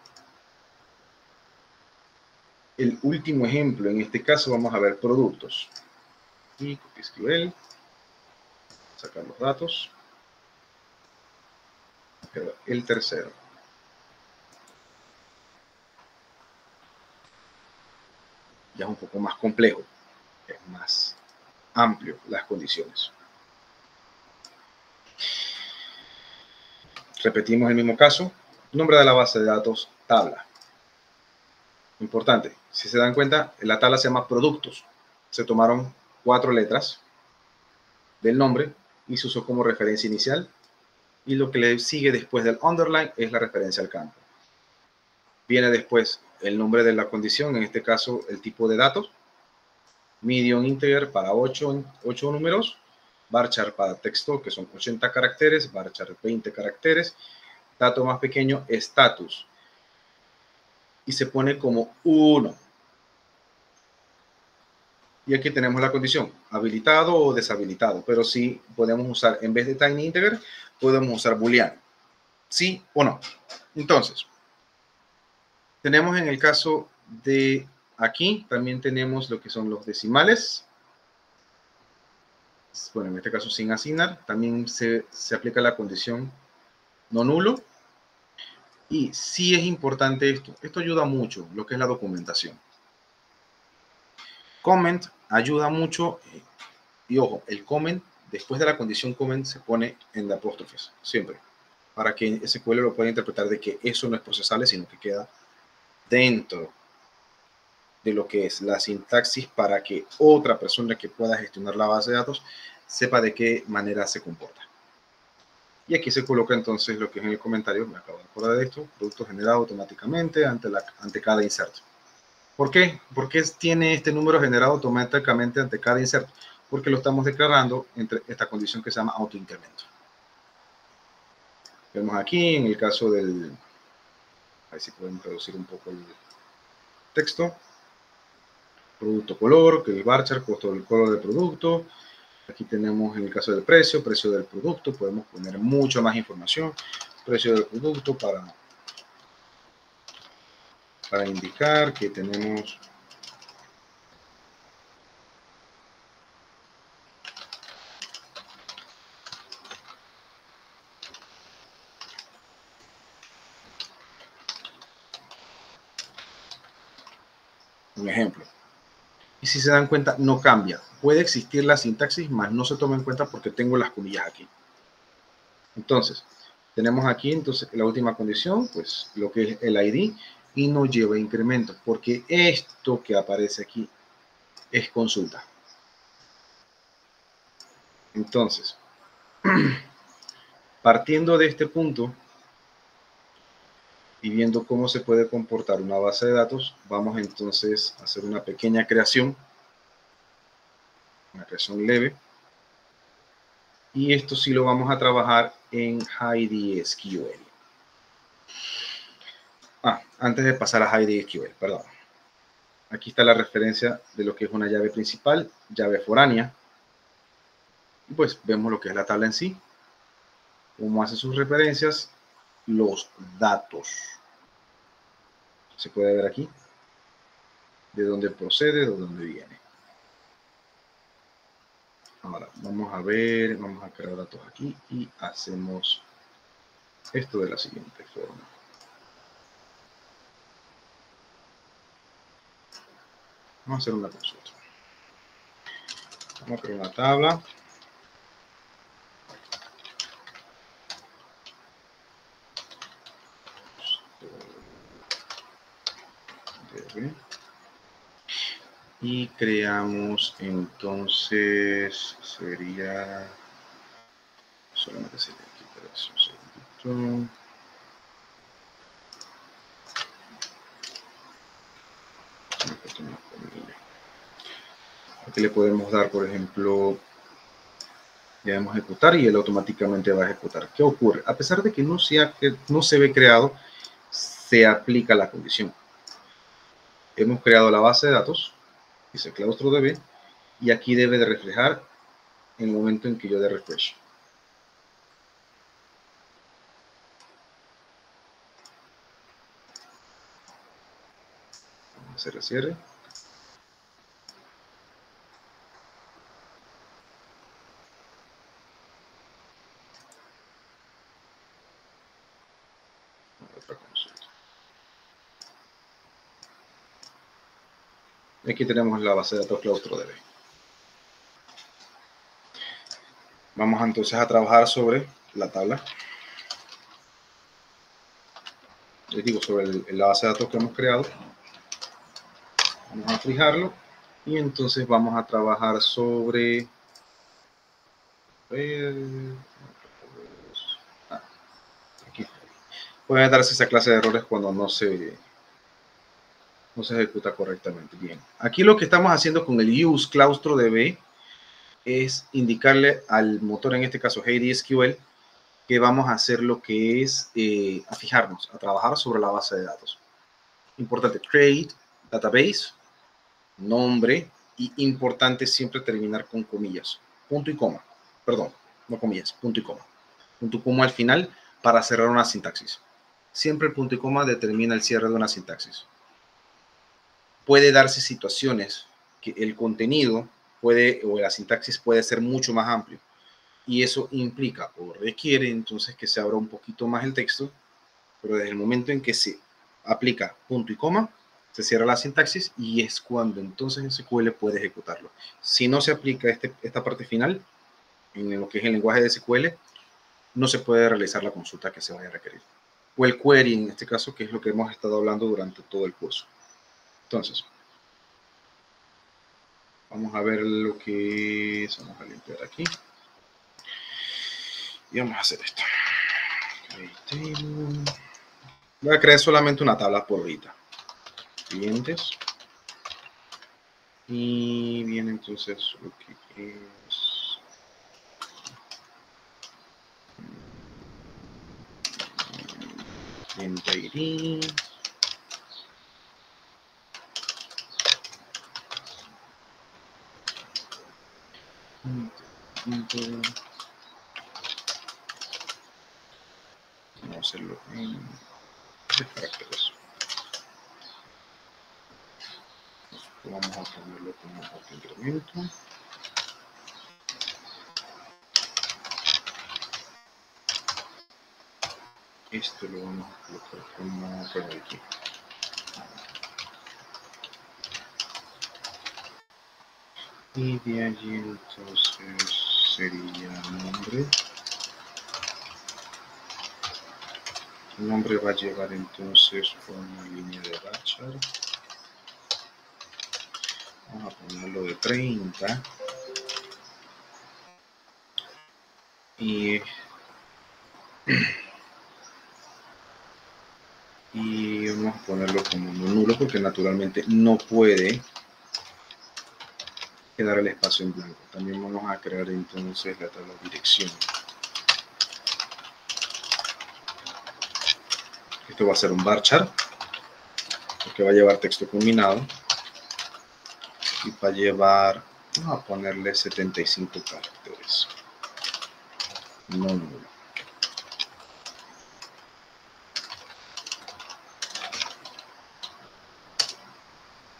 el último ejemplo, en este caso vamos a ver productos. Y SQL, sacar los datos. Pero el tercero. Ya es un poco más complejo, es más amplio las condiciones. Repetimos el mismo caso. Nombre de la base de datos, tabla. Importante, si se dan cuenta, la tabla se llama productos. Se tomaron 4 letras del nombre y se usó como referencia inicial. Y lo que le sigue después del underline es la referencia al campo. Viene después el nombre de la condición, en este caso el tipo de datos. Medium integer para 8 números. Varchar para texto, que son 80 caracteres. Varchar 20 caracteres. Dato más pequeño, status. Y se pone como 1. Y aquí tenemos la condición, habilitado o deshabilitado. Pero sí podemos usar, en vez de tiny integer, podemos usar booleano. ¿Sí o no? Entonces, tenemos en el caso de aquí, también tenemos lo que son los decimales. Bueno, en este caso sin asignar. También se aplica la condición no nulo. Y sí es importante esto. Esto ayuda mucho, lo que es la documentación. Comment ayuda mucho. Y ojo, el comment, después de la condición comment, se pone en la apóstrofes, siempre. Para que SQL lo pueda interpretar de que eso no es procesable, sino que queda dentro de lo que es la sintaxis para que otra persona que pueda gestionar la base de datos sepa de qué manera se comporta. Y aquí se coloca entonces lo que es en el comentario, me acabo de acordar de esto, producto generado automáticamente ante cada inserto. ¿Por qué? ¿Por qué tiene este número generado automáticamente ante cada inserto? Porque lo estamos declarando entre esta condición que se llama autoincremento. Vemos aquí en el caso del, a ver si podemos reducir un poco el texto, producto color, que es varchar, costo del color del producto. Aquí tenemos en el caso del precio del producto, podemos poner mucha más información, precio del producto para indicar que tenemos un ejemplo. Y si se dan cuenta, no cambia. Puede existir la sintaxis, mas no se toma en cuenta porque tengo las comillas aquí. Entonces, tenemos aquí entonces la última condición, pues lo que es el ID, y no lleva incremento, porque esto que aparece aquí es consulta. Entonces, Partiendo de este punto y viendo cómo se puede comportar una base de datos, vamos entonces a hacer una pequeña creación, una creación leve. Y esto sí lo vamos a trabajar en HeidiSQL. Antes de pasar a HeidiSQL, perdón. Aquí está la referencia de lo que es una llave principal, llave foránea. Y pues vemos lo que es la tabla en sí, cómo hace sus referencias, los datos. Se puede ver aquí de dónde procede, de dónde viene. Ahora vamos a ver, vamos a crear datos aquí y hacemos esto de la siguiente forma. Vamos a hacer una consulta. Vamos a crear una tabla. Y creamos entonces, sería, solamente sería aquí, pero es un segundito. Aquí le podemos dar, por ejemplo, le damos a ejecutar y él automáticamente va a ejecutar. ¿Qué ocurre? A pesar de que no se ve creado, se aplica la condición. Hemos creado la base de datos, dice ClaustroDB, y aquí debe de reflejar en el momento en que yo dé refresh. Vamos a hacer el cierre. Otra consulta. Aquí tenemos la base de datos ClaustroDB. Vamos entonces a trabajar sobre la tabla. Les digo, sobre la base de datos que hemos creado. Vamos a fijarlo y entonces vamos a trabajar sobre aquí. Puede darse esa clase de errores cuando no se ejecuta correctamente. Bien, aquí lo que estamos haciendo con el use ClaustroDB es indicarle al motor, en este caso HeidiSQL, que vamos a hacer lo que es a fijarnos, a trabajar sobre la base de datos. Importante, create database, nombre, y importante siempre terminar con comillas, punto y coma, perdón, no comillas, punto y coma. Punto y coma al final para cerrar una sintaxis. Siempre el punto y coma determina el cierre de una sintaxis. Puede darse situaciones que el contenido o la sintaxis puede ser mucho más amplio y eso implica o requiere entonces que se abra un poquito más el texto, pero desde el momento en que se aplica punto y coma, se cierra la sintaxis y es cuando entonces SQL puede ejecutarlo. Si no se aplica esta parte final, en lo que es el lenguaje de SQL, no se puede realizar la consulta que se vaya a requerir. O el query, en este caso, que es lo que hemos estado hablando durante todo el curso. Entonces, vamos a ver lo que es. Vamos a limpiar aquí. Y vamos a hacer esto. Voy a crear solamente una tabla por ahorita. Clientes. Y viene entonces lo que es cliente ID. Vamos a hacerlo en 3 caracteres. Vamos a ponerlo como auto incremento. Esto lo vamos a colocar como aquí. Y de allí entonces sería nombre. El nombre va a llevar entonces una línea de bachar. Vamos a ponerlo de 30. Y ponerlo como nulo porque naturalmente no puede quedar el espacio en blanco. También vamos a crear entonces la tabla de dirección. Esto va a ser un varchar, porque va a llevar texto combinado y va a llevar, vamos a ponerle 75 caracteres, no nulo.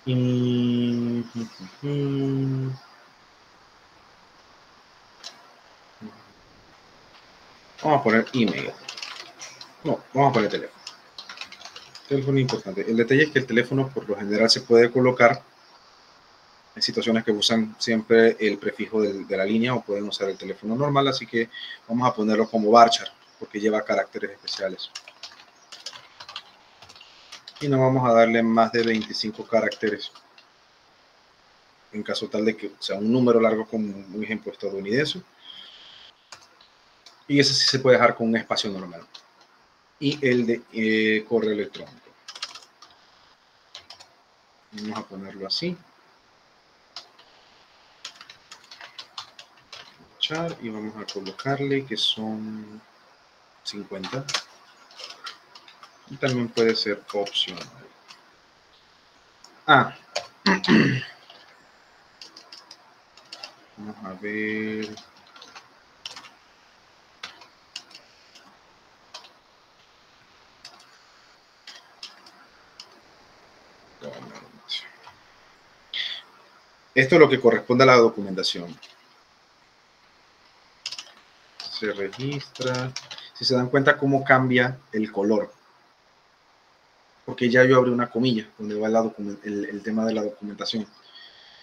Y vamos a poner email. No, vamos a poner teléfono. Teléfono importante. El detalle es que el teléfono por lo general se puede colocar en situaciones que usan siempre el prefijo de la línea o pueden usar el teléfono normal, así que vamos a ponerlo como varchar porque lleva caracteres especiales. Y no vamos a darle más de 25 caracteres en caso tal de que sea un número largo como un ejemplo estadounidense. Y ese sí se puede dejar con un espacio normal. Y el de correo electrónico. Vamos a ponerlo así. Y vamos a colocarle que son 50. Y también puede ser opcional. Vamos a ver. Esto es lo que corresponde a la documentación. Se registra. Si se dan cuenta cómo cambia el color. Porque ya yo abrí una comilla donde va el tema de la documentación.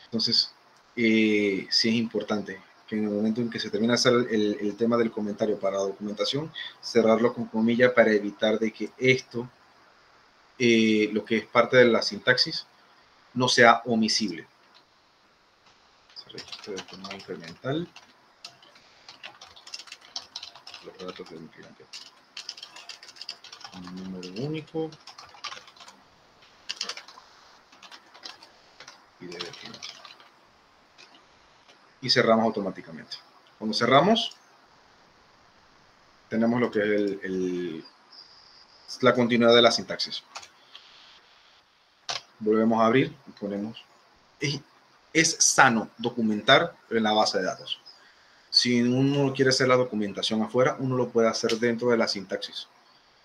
Entonces, sí es importante que en el momento en que se termina de hacer el tema del comentario para documentación, cerrarlo con comilla para evitar de que esto, lo que es parte de la sintaxis, no sea omisible. Se registra de forma incremental los datos del cliente. Un número único y de cliente. Y cerramos automáticamente. Cuando cerramos, tenemos lo que es la continuidad de la sintaxis. Volvemos a abrir y ponemos. Es sano documentar en la base de datos. Si uno quiere hacer la documentación afuera, uno lo puede hacer dentro de la sintaxis.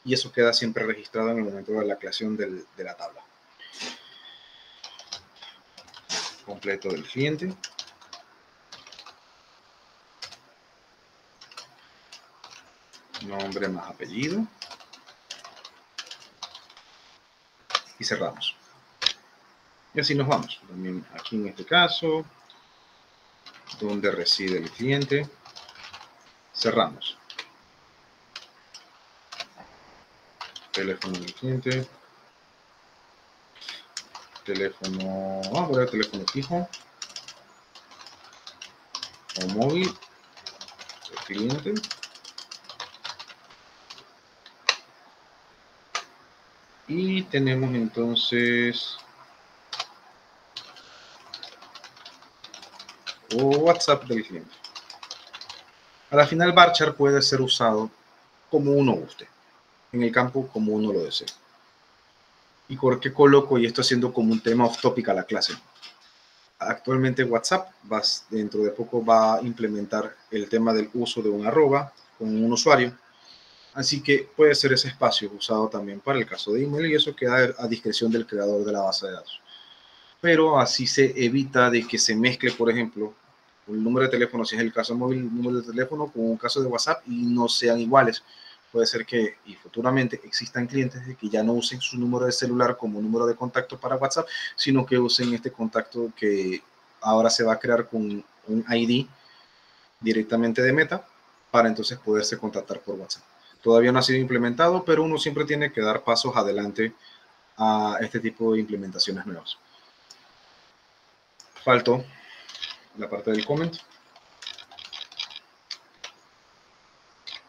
Y eso queda siempre registrado en el momento de la creación de la tabla. Completo del cliente. Nombre más apellido. Y cerramos. Y así nos vamos. También aquí en este caso, donde reside el cliente. Cerramos. Teléfono del cliente. Teléfono, vamos a poner teléfono fijo o móvil del cliente. Y tenemos entonces WhatsApp del cliente. A la final, varchar puede ser usado como uno guste, en el campo como uno lo desee. ¿Y por qué coloco y esto haciendo como un tema off topic a la clase? Actualmente WhatsApp dentro de poco va a implementar el tema del uso de un arroba con un usuario. Así que puede ser ese espacio usado también para el caso de email y eso queda a discreción del creador de la base de datos. Pero así se evita de que se mezcle, por ejemplo, el número de teléfono, si es el caso móvil, el número de teléfono con un caso de WhatsApp y no sean iguales. Puede ser que y futuramente existan clientes que ya no usen su número de celular como número de contacto para WhatsApp, sino que usen este contacto que ahora se va a crear con un ID directamente de Meta para entonces poderse contactar por WhatsApp. Todavía no ha sido implementado, pero uno siempre tiene que dar pasos adelante a este tipo de implementaciones nuevas. Faltó la parte del comment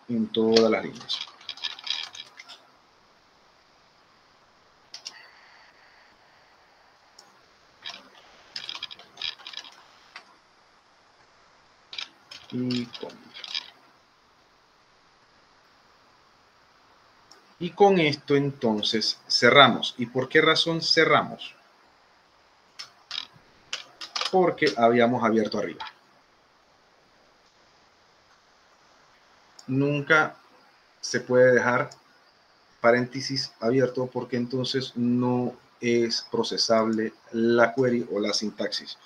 en todas las líneas. y commit. Y con esto entonces cerramos. ¿Y por qué razón cerramos? Porque habíamos abierto arriba. Nunca se puede dejar paréntesis abierto porque entonces no es procesable la query o la sintaxis.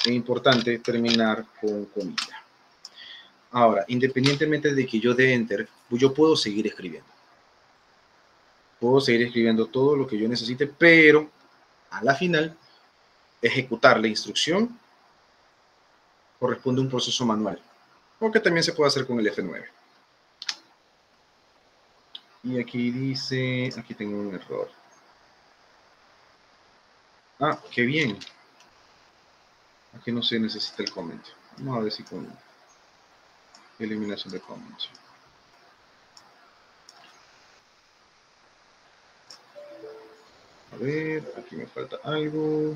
Es importante terminar con comilla. Ahora, independientemente de que yo dé enter, yo puedo seguir escribiendo. Puedo seguir escribiendo todo lo que yo necesite, pero a la final, ejecutar la instrucción corresponde a un proceso manual, porque también se puede hacer con el F9. Y aquí dice, aquí tengo un error. Ah, qué bien. Aquí no se necesita el comment. Vamos a ver si con eliminación de comments. A ver, aquí me falta algo.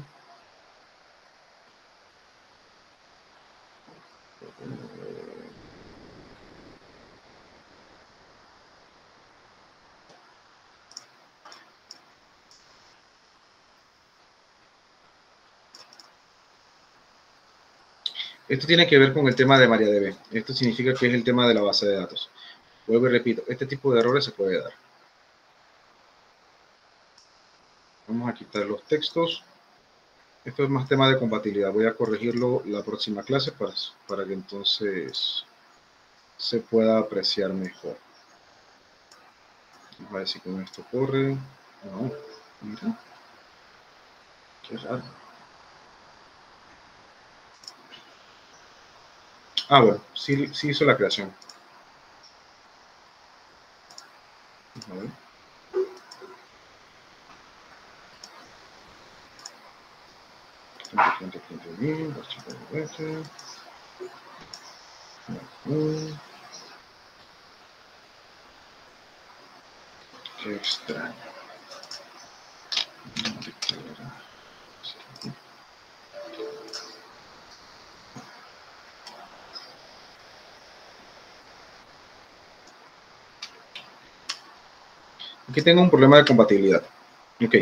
Esto tiene que ver con el tema de MariaDB. Esto significa que es el tema de la base de datos. Vuelvo y repito, este tipo de errores se puede dar. Vamos a quitar los textos. Esto es más tema de compatibilidad. Voy a corregirlo la próxima clase para que entonces se pueda apreciar mejor. Vamos a ver si con esto corre. No, mira. Qué raro. Ah, bueno, sí, sí hizo la creación. A ver. Qué extraño. Aquí tengo un problema de compatibilidad. Ok.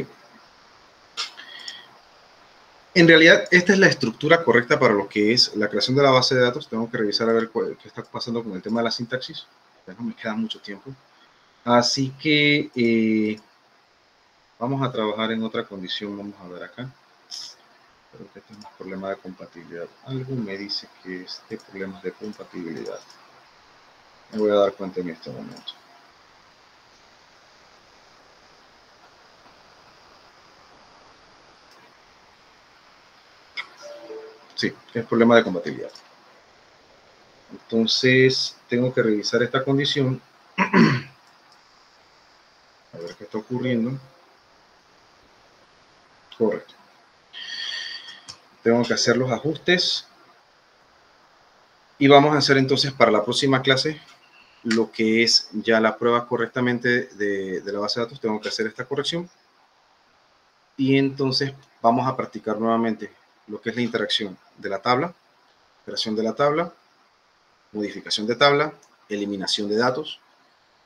En realidad, esta es la estructura correcta para lo que es la creación de la base de datos. Tengo que revisar a ver qué está pasando con el tema de la sintaxis. Ya no me queda mucho tiempo. Así que vamos a trabajar en otra condición. Vamos a ver acá. Creo que este es un problema de compatibilidad. Algo me dice que este problema es de compatibilidad. Me voy a dar cuenta en este momento. Sí, es problema de compatibilidad. Entonces, tengo que revisar esta condición. A ver qué está ocurriendo. Correcto. Tengo que hacer los ajustes. Y vamos a hacer entonces para la próxima clase lo que es ya la prueba correctamente de la base de datos. Tengo que hacer esta corrección. Y entonces vamos a practicar nuevamente lo que es la interacción de la tabla, creación de la tabla, modificación de tabla, eliminación de datos,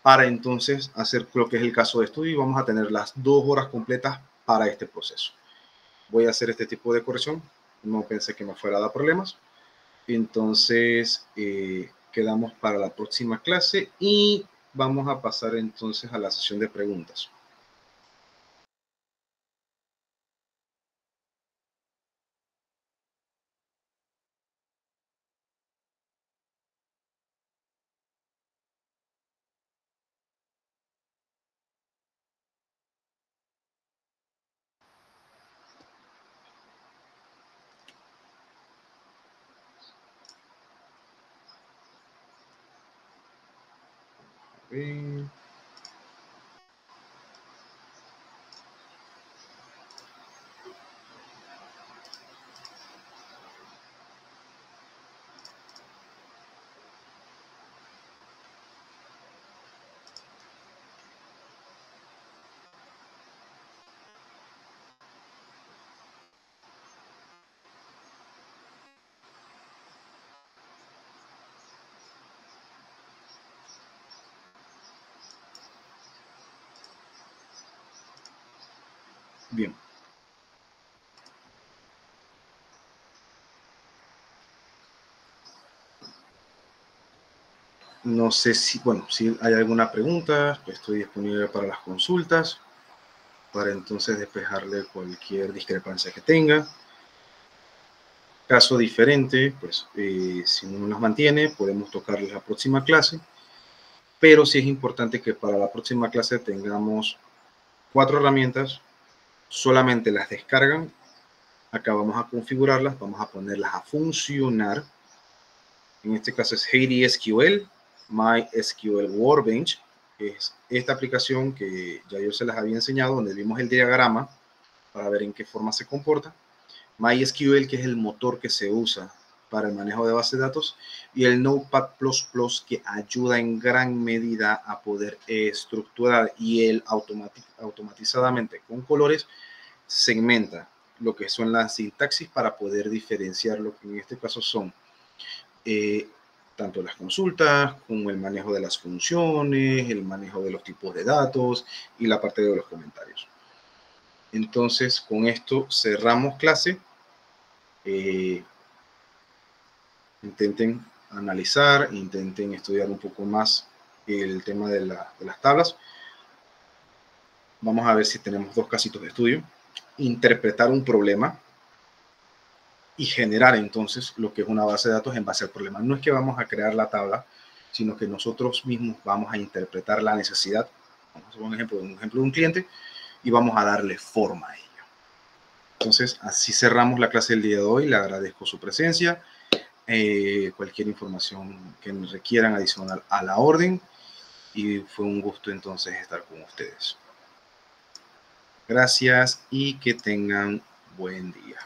para entonces hacer lo que es el caso de estudio y vamos a tener las 2 horas completas para este proceso. Voy a hacer este tipo de corrección, no pensé que me fuera a dar problemas, entonces quedamos para la próxima clase y vamos a pasar entonces a la sesión de preguntas. Bien. No sé si, bueno, si hay alguna pregunta, pues estoy disponible para las consultas, para entonces despejarle cualquier discrepancia que tenga. Caso diferente, pues si no nos mantiene, podemos tocarles la próxima clase, pero sí es importante que para la próxima clase tengamos 4 herramientas, solamente las descargan, acá vamos a configurarlas, vamos a ponerlas a funcionar. En este caso es HeidiSQL, MySQL Workbench, que es esta aplicación que ya yo se las había enseñado, donde vimos el diagrama para ver en qué forma se comporta. MySQL, que es el motor que se usa para el manejo de base de datos, y el Notepad++, que ayuda en gran medida a poder estructurar y él automatizadamente con colores segmenta lo que son las sintaxis para poder diferenciar lo que en este caso son tanto las consultas como el manejo de las funciones, el manejo de los tipos de datos y la parte de los comentarios. Entonces, con esto cerramos clase. Intenten analizar, intenten estudiar un poco más el tema de las tablas. Vamos a ver si tenemos 2 casitos de estudio. Interpretar un problema y generar entonces lo que es una base de datos en base al problema. No es que vamos a crear la tabla, sino que nosotros mismos vamos a interpretar la necesidad. Vamos a hacer un ejemplo de un cliente y vamos a darle forma a ello. Entonces, así cerramos la clase del día de hoy. Le agradezco su presencia. Cualquier información que nos requieran adicional a la orden. Y fue un gusto entonces estar con ustedes. Gracias y que tengan buen día.